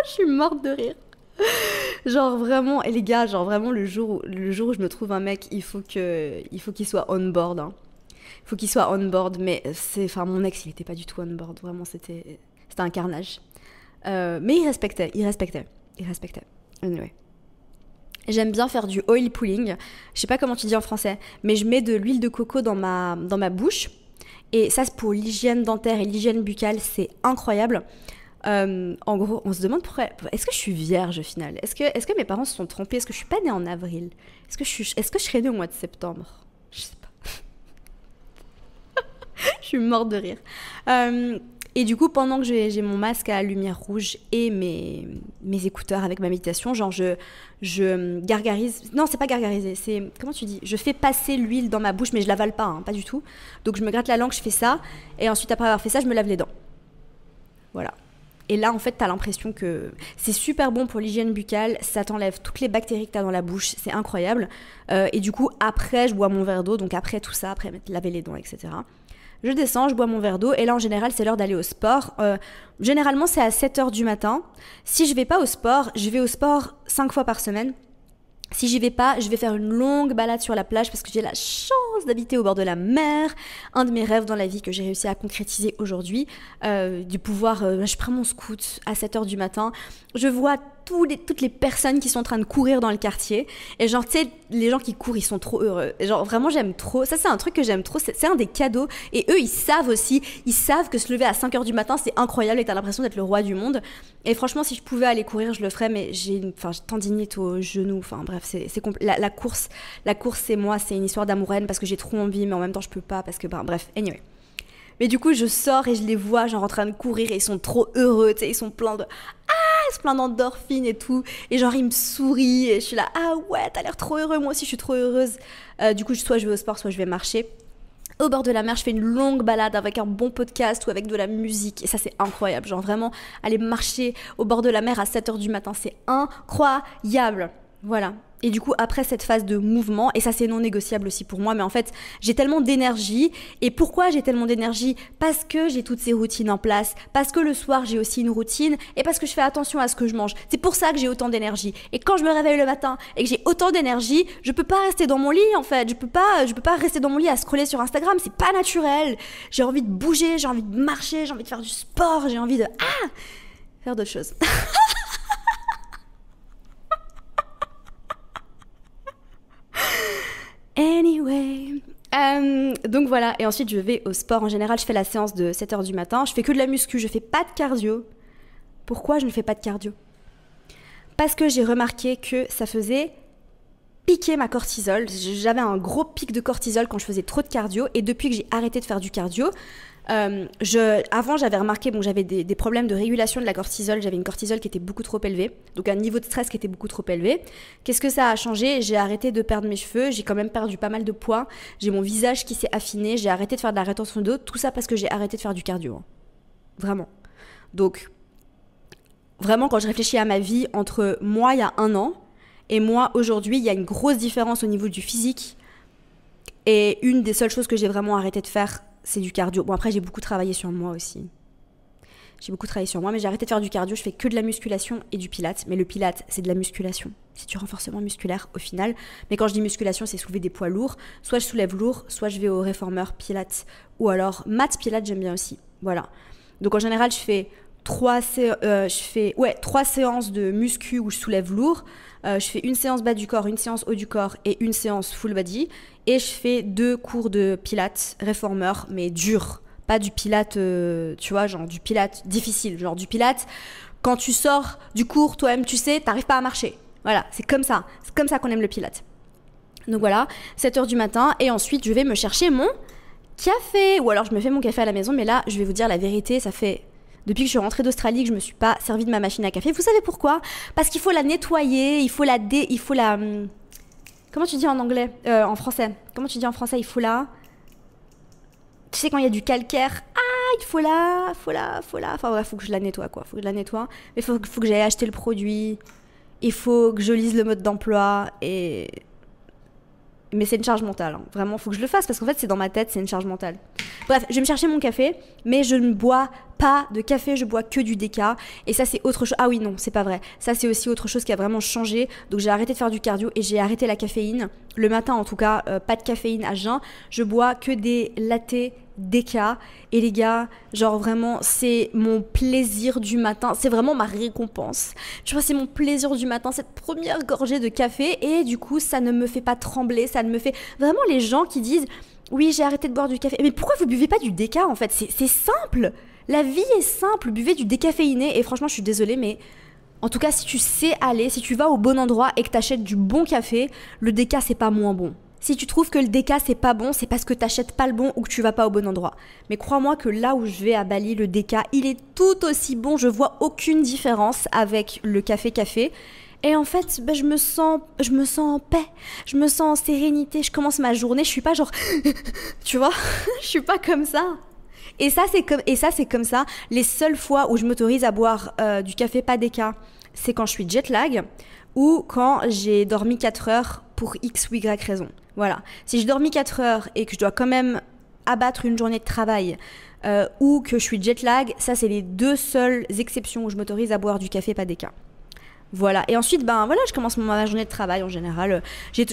Je suis morte de rire. Genre vraiment, et les gars, genre vraiment le jour où je me trouve un mec, il faut qu'il soit on board, hein. Il faut qu'il soit on board, mais mon ex il était pas du tout on board, vraiment c'était un carnage. Mais il respectait. Anyway. J'aime bien faire du oil pulling, je sais pas comment tu dis en français, mais je mets de l'huile de coco dans ma bouche, et ça c'est pour l'hygiène dentaire et l'hygiène buccale, c'est incroyable. En gros, on se demande pourquoi. Est-ce que je suis vierge au final ? Est-ce que mes parents se sont trompés ? Est-ce que je suis pas née en avril ? Est-ce que je serais née au mois de septembre ? Je sais pas. Je suis morte de rire. Et du coup, pendant que j'ai mon masque à lumière rouge et mes écouteurs avec ma méditation, genre je gargarise. Non, c'est pas gargariser, c'est... Comment tu dis ? Je fais passer l'huile dans ma bouche, mais je l'avale pas, hein, pas du tout. Donc je me gratte la langue, je fais ça. Et ensuite, après avoir fait ça, je me lave les dents. Voilà. Et là, en fait, t'as l'impression que c'est super bon pour l'hygiène buccale, ça t'enlève toutes les bactéries que t'as dans la bouche, c'est incroyable. Et du coup, après, je bois mon verre d'eau, donc après tout ça, après laver les dents, etc. Je descends, je bois mon verre d'eau, et là, en général, c'est l'heure d'aller au sport. Généralement, c'est à 7h du matin. Si je vais pas au sport, je vais au sport 5 fois par semaine. Si j'y vais pas, je vais faire une longue balade sur la plage parce que j'ai la chance chance d'habiter au bord de la mer, un de mes rêves dans la vie que j'ai réussi à concrétiser aujourd'hui, de pouvoir, je prends mon scoot à 7h du matin, je vois toutes les personnes qui sont en train de courir dans le quartier, et genre, tu sais, les gens qui courent, ils sont trop heureux, et genre, vraiment, j'aime trop, ça c'est un truc que j'aime trop, c'est un des cadeaux, et eux, ils savent aussi, ils savent que se lever à 5h du matin, c'est incroyable, et t'as l'impression d'être le roi du monde, et franchement, si je pouvais aller courir, je le ferais, mais j'ai tendinite au genou, enfin bref, la course, c'est moi, c'est une histoire d'amour-haine, parce que j'ai trop envie, mais en même temps, je peux pas, parce que, bref, anyway. Mais du coup, je sors et je les vois, genre, en train de courir, et ils sont trop heureux, tu sais, ils sont pleins d'endorphines et tout, et genre ils me sourient et je suis là, ah ouais, t'as l'air trop heureux, moi aussi je suis trop heureuse. Du coup, soit je vais au sport, soit je vais marcher au bord de la mer, je fais une longue balade avec un bon podcast ou avec de la musique, et ça c'est incroyable, genre vraiment aller marcher au bord de la mer à 7h du matin, c'est incroyable. Voilà. Et du coup, après cette phase de mouvement, et ça c'est non négociable aussi pour moi, mais en fait, j'ai tellement d'énergie. Et pourquoi j'ai tellement d'énergie ? Parce que j'ai toutes ces routines en place, parce que le soir j'ai aussi une routine, et parce que je fais attention à ce que je mange. C'est pour ça que j'ai autant d'énergie. Et quand je me réveille le matin et que j'ai autant d'énergie, je peux pas rester dans mon lit en fait. Je peux pas rester dans mon lit à scroller sur Instagram, c'est pas naturel. J'ai envie de bouger, j'ai envie de marcher, j'ai envie de faire du sport, j'ai envie de faire d'autres choses. Anyway, donc voilà, et ensuite je vais au sport. En général, je fais la séance de 7h du matin. Je fais que de la muscu, je fais pas de cardio. Pourquoi je ne fais pas de cardio ? Parce que j'ai remarqué que ça faisait piquer ma cortisol. J'avais un gros pic de cortisol quand je faisais trop de cardio, et depuis que j'ai arrêté de faire du cardio, avant j'avais remarqué, j'avais des problèmes de régulation de la cortisol, j'avais une cortisol qui était beaucoup trop élevée, donc un niveau de stress qui était beaucoup trop élevé. Qu'est-ce que ça a changé ? J'ai arrêté de perdre mes cheveux, j'ai quand même perdu pas mal de poids, j'ai mon visage qui s'est affiné, j'ai arrêté de faire de la rétention d'eau, tout ça parce que j'ai arrêté de faire du cardio, vraiment. Donc vraiment, quand je réfléchis à ma vie entre moi il y a 1 an et moi aujourd'hui, il y a une grosse différence au niveau du physique, et une des seules choses que j'ai vraiment arrêté de faire, c'est du cardio. Bon, après, j'ai beaucoup travaillé sur moi aussi. Mais j'ai arrêté de faire du cardio. Je fais que de la musculation et du pilates. Mais le pilates, c'est de la musculation. C'est du renforcement musculaire au final. Mais quand je dis musculation, c'est soulever des poids lourds. Soit je soulève lourd, soit je vais au réformeur pilates. Ou alors, mat pilates, j'aime bien aussi. Voilà. Donc en général, je fais 3 séances de muscu où je soulève lourd. Je fais une séance bas du corps, une séance haut du corps et une séance full body. Et je fais 2 cours de pilates réformeur, mais dur. Pas du pilates, tu vois, genre du pilates difficile. Genre du pilates, quand tu sors du cours, toi-même, tu sais, t'arrives pas à marcher. Voilà, c'est comme ça. C'est comme ça qu'on aime le pilates. Donc voilà, 7h du matin. Et ensuite, je vais me chercher mon café. Ou alors, je me fais mon café à la maison. Mais là, je vais vous dire la vérité, ça fait... Depuis que je suis rentrée d'Australie, que je me suis pas servi de ma machine à café. Vous savez pourquoi ? Parce qu'il faut la nettoyer, il faut la... Comment tu dis en anglais ? En français. Comment tu dis en français ? Il faut la... Tu sais, quand il y a du calcaire, il faut la... Enfin ouais, faut que je la nettoie, quoi. Faut que je la nettoie. Mais faut que j'aille acheter le produit. Il faut que je lise le mode d'emploi. Mais c'est une charge mentale, hein. Vraiment, faut que je le fasse parce qu'en fait, c'est dans ma tête, c'est une charge mentale. Bref, je vais me chercher mon café, mais je ne bois pas de café, je bois que du déca. Et ça, c'est autre chose. Ah oui, non, c'est pas vrai. Ça, c'est aussi autre chose qui a vraiment changé. Donc, j'ai arrêté de faire du cardio et j'ai arrêté la caféine. Le matin, en tout cas, pas de caféine à jeun. Je bois que des lattés déca. Et les gars, genre vraiment, c'est mon plaisir du matin. C'est vraiment ma récompense. Tu vois, c'est mon plaisir du matin, cette première gorgée de café. Et du coup, ça ne me fait pas trembler. Ça ne me fait... Vraiment, les gens qui disent... Oui, j'ai arrêté de boire du café. Mais pourquoi vous buvez pas du déca, en fait ? C'est simple. La vie est simple. Buvez du décaféiné. Et franchement, je suis désolée, mais... En tout cas, si tu sais aller, si tu vas au bon endroit et que t'achètes du bon café, le déca, c'est pas moins bon. Si tu trouves que le déca, c'est pas bon, c'est parce que t'achètes pas le bon ou que tu vas pas au bon endroit. Mais crois-moi que là où je vais à Bali, le déca, il est tout aussi bon. Je vois aucune différence avec le café. Et en fait, je me sens en paix, je me sens en sérénité, je commence ma journée, je suis pas genre, tu vois, je suis pas comme ça. Et ça, c'est comme ça. Les seules fois où je m'autorise à boire du café pas déca, c'est quand je suis jet lag ou quand j'ai dormi 4 heures pour X ou Y raison. Voilà. Si j'ai dormi 4 heures et que je dois quand même abattre une journée de travail ou que je suis jet lag, ça, c'est les 2 seules exceptions où je m'autorise à boire du café pas déca. Voilà. Et ensuite, je commence ma journée de travail en général.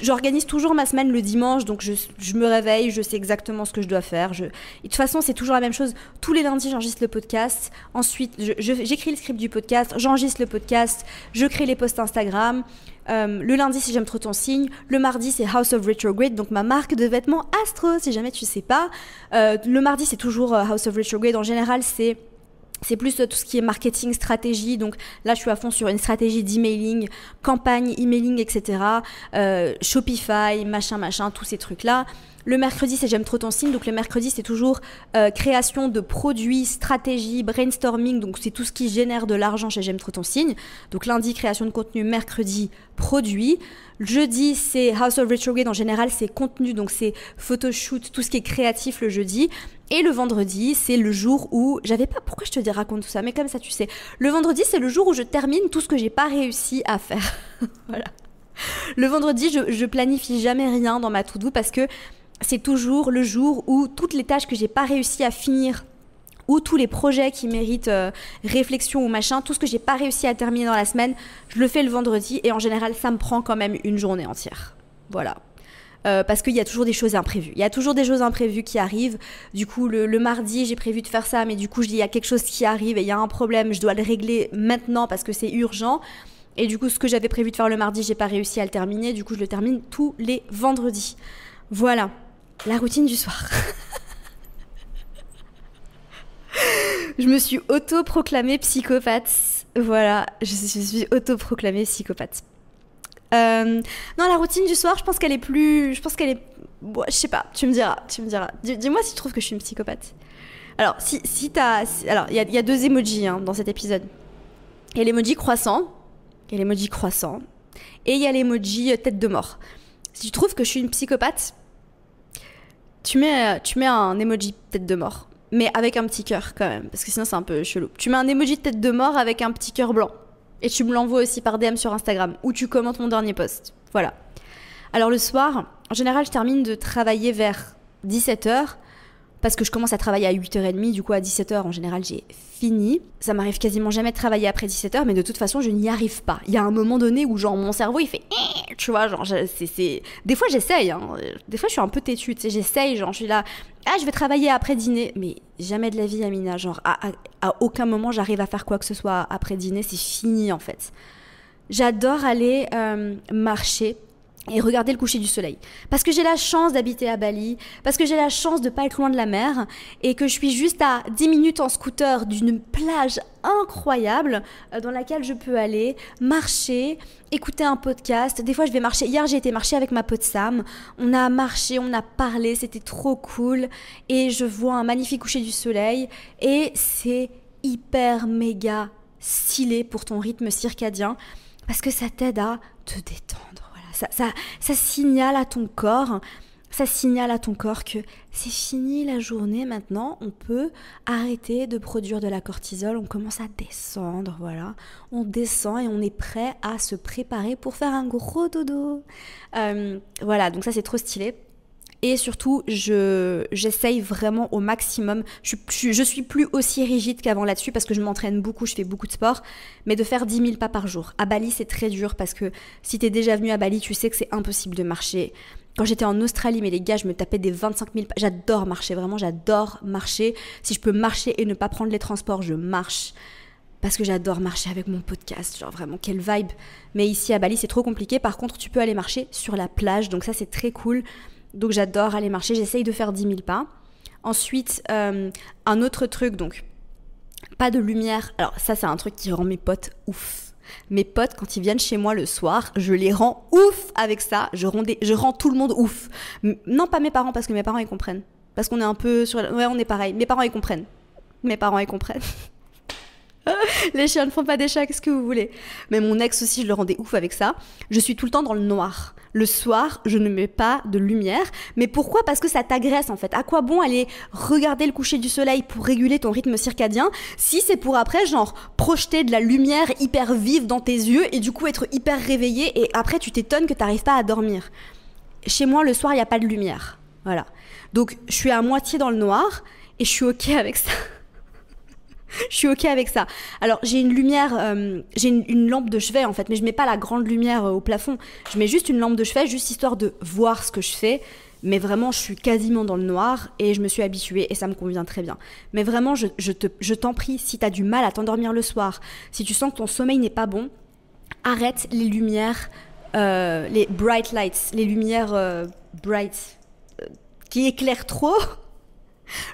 J'organise toujours ma semaine le dimanche, donc je me réveille, je sais exactement ce que je dois faire. Et de toute façon, c'est toujours la même chose. Tous les lundis, j'enregistre le podcast. Ensuite, j'écris le script du podcast, j'enregistre le podcast, je crée les posts Instagram. Le lundi, c'est J'aime trop ton signe. Le mardi, c'est House of Retrograde, donc ma marque de vêtements Astro, si jamais tu sais pas. Le mardi, c'est toujours House of Retrograde. En général, c'est plus tout ce qui est marketing, stratégie. Donc là, je suis à fond sur une stratégie d'emailing, campagne, emailing, etc. Shopify, machin, tous ces trucs-là. Le mercredi, c'est J'aime trop ton signe. Donc le mercredi, c'est toujours création de produits, stratégie, brainstorming. Donc c'est tout ce qui génère de l'argent chez J'aime trop ton signe. Donc lundi, création de contenu. Mercredi, produits. Jeudi, c'est House of Retrograde. En général, c'est contenu. Donc c'est photoshoot, tout ce qui est créatif le jeudi. Et le vendredi, c'est le jour où... Pourquoi je te dis raconte tout ça, mais comme ça, tu sais. Le vendredi, c'est le jour où je termine tout ce que j'ai pas réussi à faire. Voilà. Le vendredi, je planifie jamais rien dans ma to-do parce que c'est toujours le jour où toutes les tâches que j'ai pas réussi à finir ou tous les projets qui méritent réflexion ou machin, tout ce que j'ai pas réussi à terminer dans la semaine, je le fais le vendredi et en général, ça me prend quand même une journée entière. Voilà. Parce qu'il y a toujours des choses imprévues. Il y a toujours des choses imprévues qui arrivent. Du coup, le mardi, j'ai prévu de faire ça, mais du coup, il y a quelque chose qui arrive et il y a un problème, je dois le régler maintenant parce que c'est urgent. Et du coup, ce que j'avais prévu de faire le mardi, j'ai pas réussi à le terminer. Du coup, je le termine tous les vendredis. Voilà, la routine du soir. Je me suis auto-proclamée psychopathe. Voilà, je suis auto-proclamée psychopathe. Non, la routine du soir, je pense qu'elle est... Bon, je sais pas, tu me diras. Dis-moi si tu trouves que je suis une psychopathe. Alors, Alors, il y a deux emojis dans cet épisode. Il y a l'emoji croissant. Et il y a l'emoji tête de mort. Si tu trouves que je suis une psychopathe, tu mets un emoji tête de mort. Mais avec un petit cœur quand même, parce que sinon c'est un peu chelou. Tu mets un emoji tête de mort avec un petit cœur blanc. Et tu me l'envoies aussi par DM sur Instagram, où tu commentes mon dernier post. Voilà. Alors le soir, en général, je termine de travailler vers 17h, parce que je commence à travailler à 8h30, du coup à 17h, en général, j'ai fini. Ça m'arrive quasiment jamais de travailler après 17h, mais de toute façon, je n'y arrive pas. Il y a un moment donné où, genre, mon cerveau, il fait... Tu vois, genre, Des fois, j'essaye, Des fois, je suis un peu têtue, tu sais, j'essaye, genre, je suis là... Ah, je vais travailler après dîner. Mais jamais de la vie, Amina. Genre, à aucun moment, j'arrive à faire quoi que ce soit après dîner. C'est fini, en fait. J'adore aller marcher et regarder le coucher du soleil. Parce que j'ai la chance d'habiter à Bali, parce que j'ai la chance de pas être loin de la mer, et que je suis juste à 10 minutes en scooter d'une plage incroyable dans laquelle je peux aller marcher, écouter un podcast. Des fois, je vais marcher. Hier, j'ai été marcher avec ma pote Sam. On a marché, on a parlé, c'était trop cool. Et je vois un magnifique coucher du soleil. Et c'est hyper méga stylé pour ton rythme circadien parce que ça t'aide à te détendre. Ça signale à ton corps, que c'est fini la journée maintenant, on peut arrêter de produire de la cortisol, on commence à descendre, voilà. On descend et on est prêt à se préparer pour faire un gros dodo. Voilà, donc ça c'est trop stylé. Et surtout, j'essaye vraiment au maximum. Je suis plus aussi rigide qu'avant là-dessus parce que je m'entraîne beaucoup, je fais beaucoup de sport, mais de faire 10 000 pas par jour. À Bali, c'est très dur parce que si t'es déjà venu à Bali, tu sais que c'est impossible de marcher. Quand j'étais en Australie, mais les gars, je me tapais des 25 000 pas. J'adore marcher, vraiment, j'adore marcher. Si je peux marcher et ne pas prendre les transports, je marche. Parce que j'adore marcher avec mon podcast, genre vraiment, quelle vibe. Mais ici à Bali, c'est trop compliqué. Par contre, tu peux aller marcher sur la plage, donc ça, c'est très cool. Donc j'adore aller marcher, j'essaye de faire 10 000 pas. Ensuite, un autre truc, donc, pas de lumière. Alors ça, c'est un truc qui rend mes potes ouf. Mes potes, quand ils viennent chez moi le soir, je les rends ouf avec ça. Je rends tout le monde ouf. Non, pas mes parents, parce que mes parents, ils comprennent. Parce qu'on est un peu sur... Ouais, on est pareil. Mes parents, ils comprennent. Les chiens ne font pas des chats, qu'est-ce que vous voulez? Mais mon ex aussi, je le rendais ouf avec ça. Je suis tout le temps dans le noir. Le soir, je ne mets pas de lumière. Mais pourquoi? Parce que ça t'agresse en fait. À quoi bon aller regarder le coucher du soleil pour réguler ton rythme circadien si c'est pour après, genre, projeter de la lumière hyper vive dans tes yeux et du coup être hyper réveillé et après tu t'étonnes que t'arrives pas à dormir. Chez moi, le soir, il n'y a pas de lumière. Voilà. Donc, je suis à moitié dans le noir et je suis ok avec ça. Je suis ok avec ça. Alors j'ai une lumière, j'ai une lampe de chevet en fait, mais je mets pas la grande lumière au plafond. Je mets juste une lampe de chevet, juste histoire de voir ce que je fais. Mais vraiment, je suis quasiment dans le noir et je me suis habituée et ça me convient très bien. Mais vraiment, je t'en prie, si t'as du mal à t'endormir le soir, si tu sens que ton sommeil n'est pas bon, arrête les lumières, les bright lights, les lumières bright qui éclairent trop.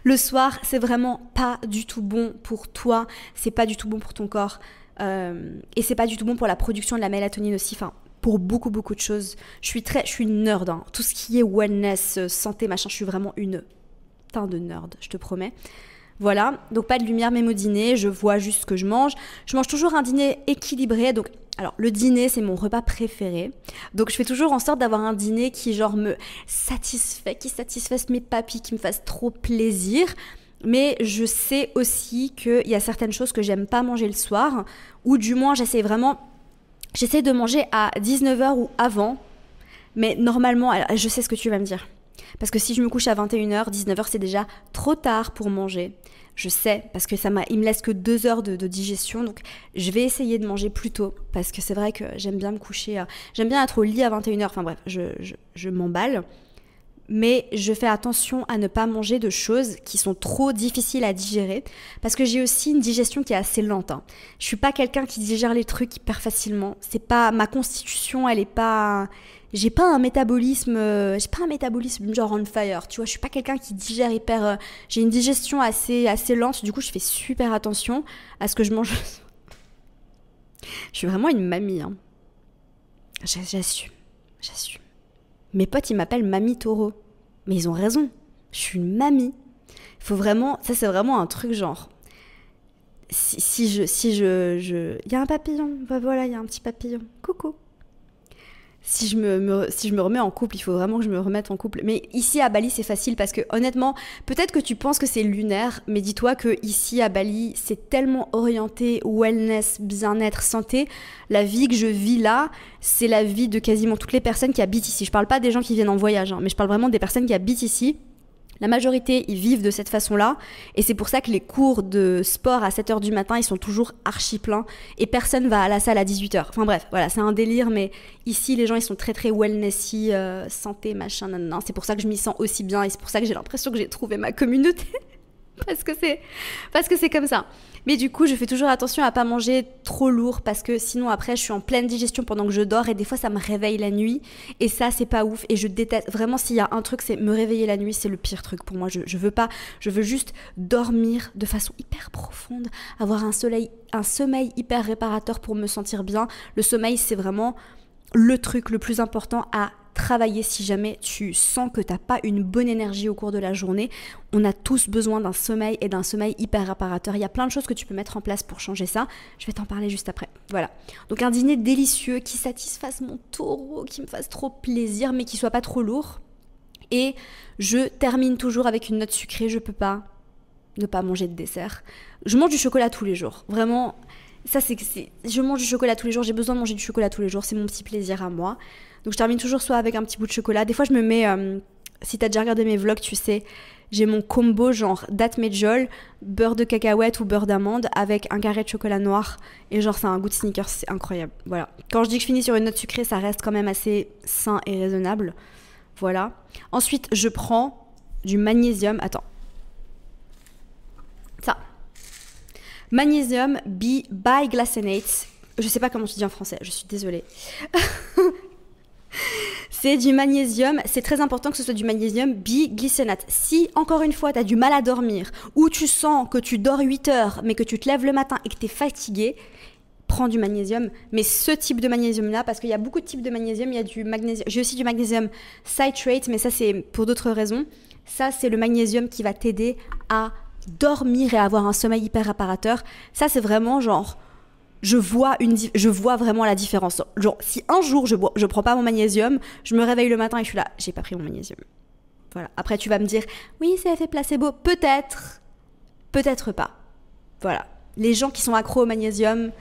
Le soir, c'est vraiment pas du tout bon pour toi, c'est pas du tout bon pour ton corps et c'est pas du tout bon pour la production de la mélatonine aussi. Enfin, pour beaucoup de choses. Je suis une nerd, hein. Tout ce qui est wellness, santé, machin, je suis vraiment une teinte de nerd, je te promets. Voilà, donc pas de lumière même au dîner, je vois juste ce que je mange. Je mange toujours un dîner équilibré, donc alors le dîner c'est mon repas préféré, donc je fais toujours en sorte d'avoir un dîner qui genre me satisfait, qui satisfasse mes papilles, qui me fasse trop plaisir. Mais je sais aussi qu'il y a certaines choses que j'aime pas manger le soir, ou du moins j'essaie de manger à 19h ou avant, mais normalement, je sais ce que tu vas me dire. Parce que si je me couche à 21h, 19h c'est déjà trop tard pour manger. Je sais, parce que il me laisse que 2 heures de digestion, donc je vais essayer de manger plus tôt, parce que c'est vrai que j'aime bien me coucher, j'aime bien être au lit à 21h, enfin bref, je m'emballe. Mais je fais attention à ne pas manger de choses qui sont trop difficiles à digérer, parce que j'ai aussi une digestion qui est assez lente, hein. Je suis pas quelqu'un qui digère les trucs hyper facilement. C'est pas ma constitution, elle est pas. J'ai pas un métabolisme genre on fire. Tu vois, je suis pas quelqu'un qui digère hyper. J'ai une digestion assez lente. Du coup, je fais super attention à ce que je mange. Je suis vraiment une mamie, hein. J'assume. Mes potes, ils m'appellent Mamie Taureau. Mais ils ont raison. Je suis une mamie. Il faut vraiment... Ça, c'est vraiment un truc genre... Si je... Il y a un papillon. Bah voilà, il y a un petit papillon. Coucou. Si je me remets en couple, il faut vraiment que je me remette en couple. Mais ici à Bali, c'est facile parce que honnêtement, peut-être que tu penses que c'est lunaire, mais dis-toi que ici à Bali, c'est tellement orienté wellness, bien-être, santé. La vie que je vis là, c'est la vie de quasiment toutes les personnes qui habitent ici. Je parle pas des gens qui viennent en voyage, hein, mais je parle vraiment des personnes qui habitent ici. La majorité, ils vivent de cette façon-là, et c'est pour ça que les cours de sport à 7h du matin, ils sont toujours archi pleins, et personne va à la salle à 18h. Enfin bref, voilà, c'est un délire, mais ici, les gens, ils sont très très wellnessy, santé, machin, nan. C'est pour ça que je m'y sens aussi bien, et c'est pour ça que j'ai l'impression que j'ai trouvé ma communauté. parce que c'est comme ça. Mais du coup, je fais toujours attention à pas manger trop lourd parce que sinon après, je suis en pleine digestion pendant que je dors et des fois, ça me réveille la nuit et ça, c'est pas ouf et je déteste. Vraiment, s'il y a un truc, c'est me réveiller la nuit, c'est le pire truc pour moi. Je veux pas, je veux juste dormir de façon hyper profonde, avoir un sommeil hyper réparateur pour me sentir bien. Le sommeil, c'est vraiment le truc le plus important à travailler si jamais tu sens que t'as pas une bonne énergie au cours de la journée. On a tous besoin d'un sommeil et d'un sommeil hyper réparateur. Il y a plein de choses que tu peux mettre en place pour changer ça. Je vais t'en parler juste après. Voilà. Donc un dîner délicieux qui satisfasse mon taureau, qui me fasse trop plaisir mais qui soit pas trop lourd. Et je termine toujours avec une note sucrée. Je peux pas ne pas manger de dessert. Je mange du chocolat tous les jours. Vraiment, ça je mange du chocolat tous les jours. J'ai besoin de manger du chocolat tous les jours. C'est mon petit plaisir à moi. Donc je termine toujours soit avec un petit bout de chocolat. Des fois je me mets, si t'as déjà regardé mes vlogs, tu sais, j'ai mon combo genre date medjool, beurre de cacahuète ou beurre d'amande avec un carré de chocolat noir. Et genre c'est un goût de Snickers, c'est incroyable. Voilà. Quand je dis que je finis sur une note sucrée, ça reste quand même assez sain et raisonnable. Voilà. Ensuite je prends du magnésium. Attends. Ça. Magnésium biglycinate. Je sais pas comment tu dis en français, je suis désolée. C'est du magnésium, c'est très important que ce soit du magnésium biglycinate. Si, encore une fois, tu as du mal à dormir ou tu sens que tu dors 8 heures mais que tu te lèves le matin et que tu es fatigué, prends du magnésium. Mais ce type de magnésium-là, parce qu'il y a beaucoup de types de magnésium, il y a du magnésium, j'ai aussi du magnésium citrate, mais ça c'est pour d'autres raisons. Ça, c'est le magnésium qui va t'aider à dormir et à avoir un sommeil hyper réparateur. Ça, c'est vraiment genre... Je vois vraiment la différence. Genre, si un jour je prends pas mon magnésium, je me réveille le matin et je suis là, j'ai pas pris mon magnésium. Voilà. Après, tu vas me dire, oui, c'est effet placebo. Peut-être pas. Voilà. Les gens qui sont accros au magnésium,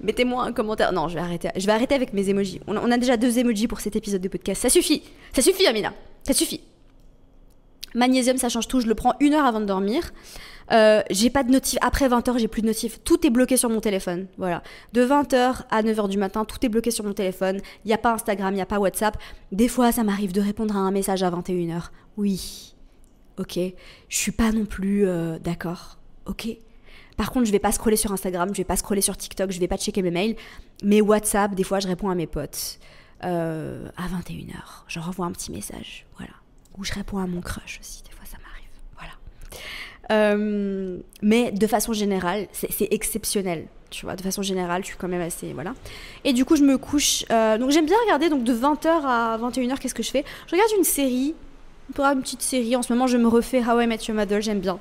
mettez-moi un commentaire. Non, je vais arrêter avec mes emojis. On a déjà 2 emojis pour cet épisode de podcast. Ça suffit, Amina. Ça suffit. Magnésium, ça change tout. Je le prends 1 heure avant de dormir. J'ai pas de notif. Après 20h, j'ai plus de notif. Tout est bloqué sur mon téléphone. Voilà. De 20h à 9h du matin, tout est bloqué sur mon téléphone. Il n'y a pas Instagram, il n'y a pas WhatsApp. Des fois, ça m'arrive de répondre à un message à 21h. Oui. Ok. Je suis pas non plus d'accord. Ok. Par contre, je vais pas scroller sur Instagram, je vais pas scroller sur TikTok, je vais pas checker mes mails. Mais WhatsApp, des fois, je réponds à mes potes. À 21h, je renvoie un petit message. Voilà. Ou je réponds à mon crush aussi. Des fois, ça m'arrive. Voilà. Mais de façon générale, c'est exceptionnel. Tu vois, de façon générale, je suis quand même assez... Voilà. Et du coup, je me couche... donc, j'aime bien regarder. Donc, de 20h à 21h, qu'est-ce que je fais? Je regarde une série. Une petite série. En ce moment, je me refais How I Met Your Mother. J'aime bien.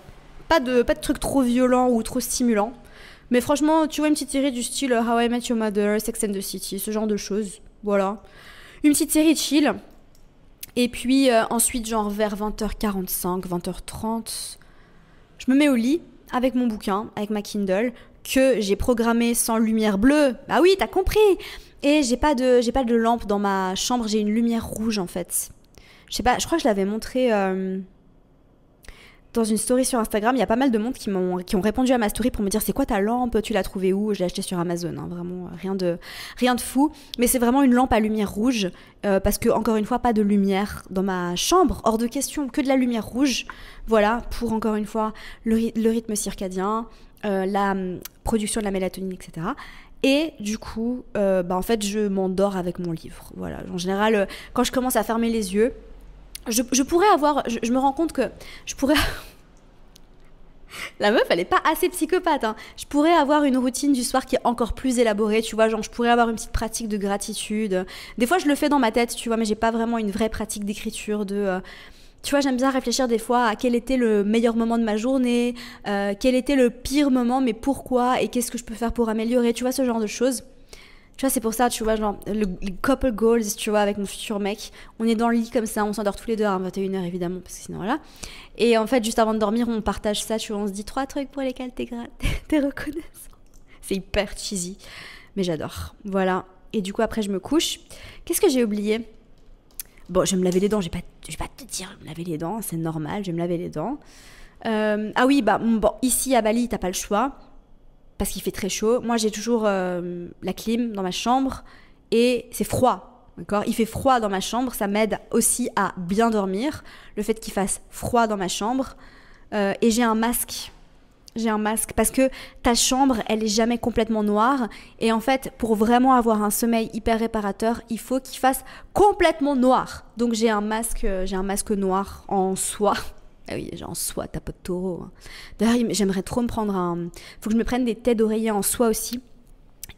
Pas de trucs trop violents ou trop stimulants. Mais franchement, tu vois, une petite série du style How I Met Your Mother, Sex and the City, ce genre de choses. Voilà. Une petite série chill. Et puis ensuite, genre vers 20h45, 20h30, je me mets au lit avec mon bouquin, avec ma Kindle, que j'ai programmé sans lumière bleue. Bah oui, t'as compris. Et j'ai pas de lampe dans ma chambre, j'ai une lumière rouge en fait. Je sais pas, je crois que je l'avais montré dans une story sur Instagram. Il y a pas mal de monde qui ont répondu à ma story pour me dire c'est quoi ta lampe, tu l'as trouvée où? Je l'ai achetée sur Amazon, hein, vraiment rien de fou. Mais c'est vraiment une lampe à lumière rouge parce que, encore une fois, pas de lumière dans ma chambre, hors de question, que de la lumière rouge. Voilà, pour encore une fois le rythme circadien, la production de la mélatonine, etc. Et du coup, en fait, je m'endors avec mon livre. Voilà, en général, quand je commence à fermer les yeux, je pourrais avoir... Je me rends compte que je pourrais... La meuf, elle est pas assez psychopathe, hein. Je pourrais avoir une routine du soir qui est encore plus élaborée, tu vois, genre je pourrais avoir une petite pratique de gratitude. Des fois, je le fais dans ma tête, tu vois, mais j'ai pas vraiment une vraie pratique d'écriture tu vois, j'aime bien réfléchir des fois à quel était le meilleur moment de ma journée, quel était le pire moment, mais pourquoi, et qu'est-ce que je peux faire pour améliorer, tu vois, ce genre de choses. Tu vois, c'est pour ça, tu vois, genre, les couple goals, tu vois, avec mon futur mec, on est dans le lit comme ça, on s'endort tous les deux à 21h, évidemment, parce que sinon, voilà. Et en fait, juste avant de dormir, on partage ça, tu vois, on se dit 3 trucs pour lesquels t'es reconnaissant. C'est hyper cheesy, mais j'adore. Voilà. Et du coup, après, je me couche. Qu'est-ce que j'ai oublié? Bon, je vais me laver les dents, je vais pas te dire me laver les dents, c'est normal, je vais me laver les dents. Ah oui, bon, ici à Bali, t'as pas le choix. Parce qu'il fait très chaud. Moi, j'ai toujours la clim dans ma chambre et c'est froid, d'accord? Il fait froid dans ma chambre, ça m'aide aussi à bien dormir, le fait qu'il fasse froid dans ma chambre. Et j'ai un masque. J'ai un masque parce que ta chambre, elle est jamais complètement noire. Et en fait, pour vraiment avoir un sommeil hyper réparateur, il faut qu'il fasse complètement noir. Donc j'ai un masque noir en soie. Ah oui, genre en soie, t'as pas de taureau. Hein. D'ailleurs, j'aimerais trop me prendre faut que je me prenne des têtes d'oreiller en soie aussi.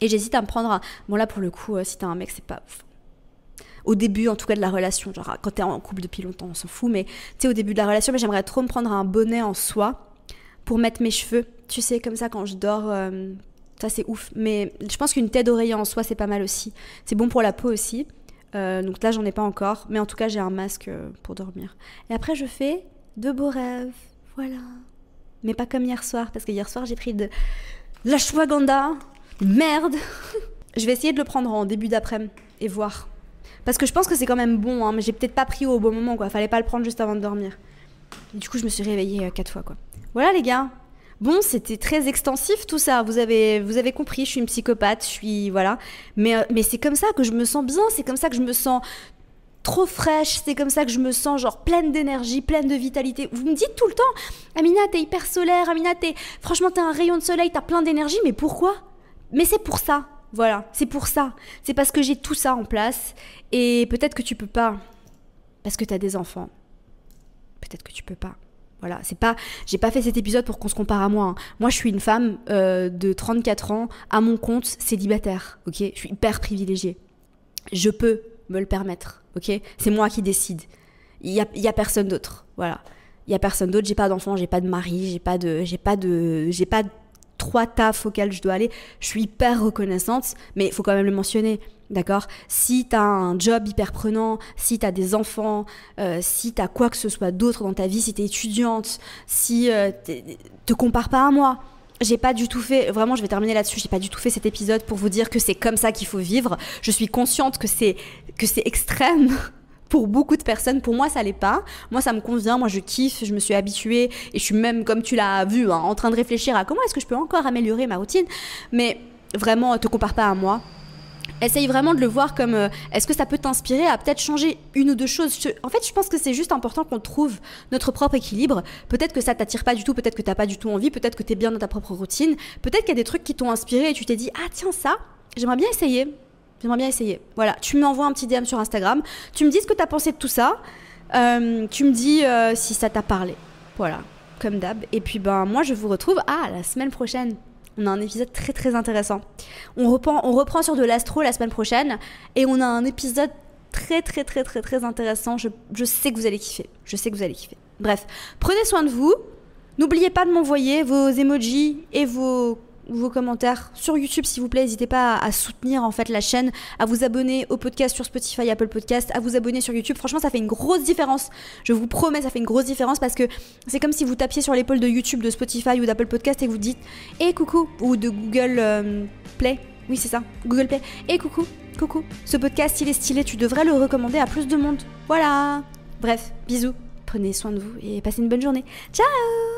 Et j'hésite à me prendre un... Bon là, pour le coup, si t'as un mec, c'est pas... Au début, en tout cas, de la relation. Genre, quand t'es en couple depuis longtemps, on s'en fout. Mais tu sais, au début de la relation, mais j'aimerais trop me prendre un bonnet en soie pour mettre mes cheveux. Tu sais, comme ça, quand je dors... ça, c'est ouf. Mais je pense qu'une tête d'oreiller en soie, c'est pas mal aussi. C'est bon pour la peau aussi. Donc là, j'en ai pas encore. Mais en tout cas, j'ai un masque pour dormir. Et après, je fais... de beaux rêves, voilà. Mais pas comme hier soir, parce que hier soir, j'ai pris de l'ashwagandha, merde. Je vais essayer de le prendre en début d'après-midi et voir. Parce que je pense que c'est quand même bon, hein, mais j'ai peut-être pas pris au bon moment, quoi. Fallait pas le prendre juste avant de dormir. Et du coup, je me suis réveillée 4 fois, quoi. Voilà, les gars. Bon, c'était très extensif tout ça. Vous avez compris, je suis une psychopathe, je suis... Voilà. Mais c'est comme ça que je me sens bien, c'est comme ça que je me sens... trop fraîche, c'est comme ça que je me sens genre pleine d'énergie, pleine de vitalité. Vous me dites tout le temps, Amina, t'es hyper solaire, Amina, franchement, t'es un rayon de soleil, t'as plein d'énergie, mais pourquoi? Mais c'est pour ça, voilà, c'est pour ça. C'est parce que j'ai tout ça en place, et peut-être que tu peux pas, parce que t'as des enfants. Peut-être que tu peux pas. Voilà, j'ai pas fait cet épisode pour qu'on se compare à moi. Hein. Moi, je suis une femme de 34 ans, à mon compte, célibataire, ok? Je suis hyper privilégiée. Je peux me le permettre, ok? C'est moi qui décide. Il y a personne d'autre, voilà. Il y a personne d'autre. J'ai pas d'enfant, j'ai pas de mari, j'ai pas 3 tafs auxquels je dois aller. Je suis hyper reconnaissante, mais il faut quand même le mentionner, d'accord? Si t'as un job hyper prenant, si t'as des enfants, si t'as quoi que ce soit d'autre dans ta vie, si t'es étudiante, si te compare pas à moi. J'ai pas du tout fait, vraiment je vais terminer là-dessus, j'ai pas du tout fait cet épisode pour vous dire que c'est comme ça qu'il faut vivre. Je suis consciente que c'est extrême pour beaucoup de personnes. Pour moi, ça l'est pas. Moi, ça me convient. Moi, je kiffe. Je me suis habituée et je suis même, comme tu l'as vu, hein, en train de réfléchir à comment est-ce que je peux encore améliorer ma routine. Mais vraiment, te compare pas à moi. Essaye vraiment de le voir comme est-ce que ça peut t'inspirer à peut-être changer une ou deux choses. En fait, je pense que c'est juste important qu'on trouve notre propre équilibre. Peut-être que ça t'attire pas du tout, peut-être que t'as pas du tout envie, peut-être que t'es bien dans ta propre routine, peut-être qu'il y a des trucs qui t'ont inspiré et tu t'es dit ah tiens ça, j'aimerais bien essayer. Voilà, tu m'envoies un petit DM sur Instagram, tu me dis ce que t'as pensé de tout ça, tu me dis si ça t'a parlé. Voilà, comme d'hab. Et puis moi je vous retrouve la semaine prochaine. On a un épisode très très intéressant. On reprend sur de l'astro la semaine prochaine et on a un épisode très très très très très intéressant. Je sais que vous allez kiffer. Bref, prenez soin de vous. N'oubliez pas de m'envoyer vos emojis et vos commentaires sur YouTube, s'il vous plaît. N'hésitez pas à soutenir en fait la chaîne, à vous abonner au podcast sur Spotify, Apple Podcast, à vous abonner sur YouTube. Franchement, ça fait une grosse différence. Je vous promets, ça fait une grosse différence parce que c'est comme si vous tapiez sur l'épaule de YouTube, de Spotify ou d'Apple Podcast et vous dites « Eh coucou !» ou de Google Play. Oui, c'est ça, Google Play. « Eh coucou, ce podcast, il est stylé, tu devrais le recommander à plus de monde. » Voilà. Bref, bisous. Prenez soin de vous et passez une bonne journée. Ciao!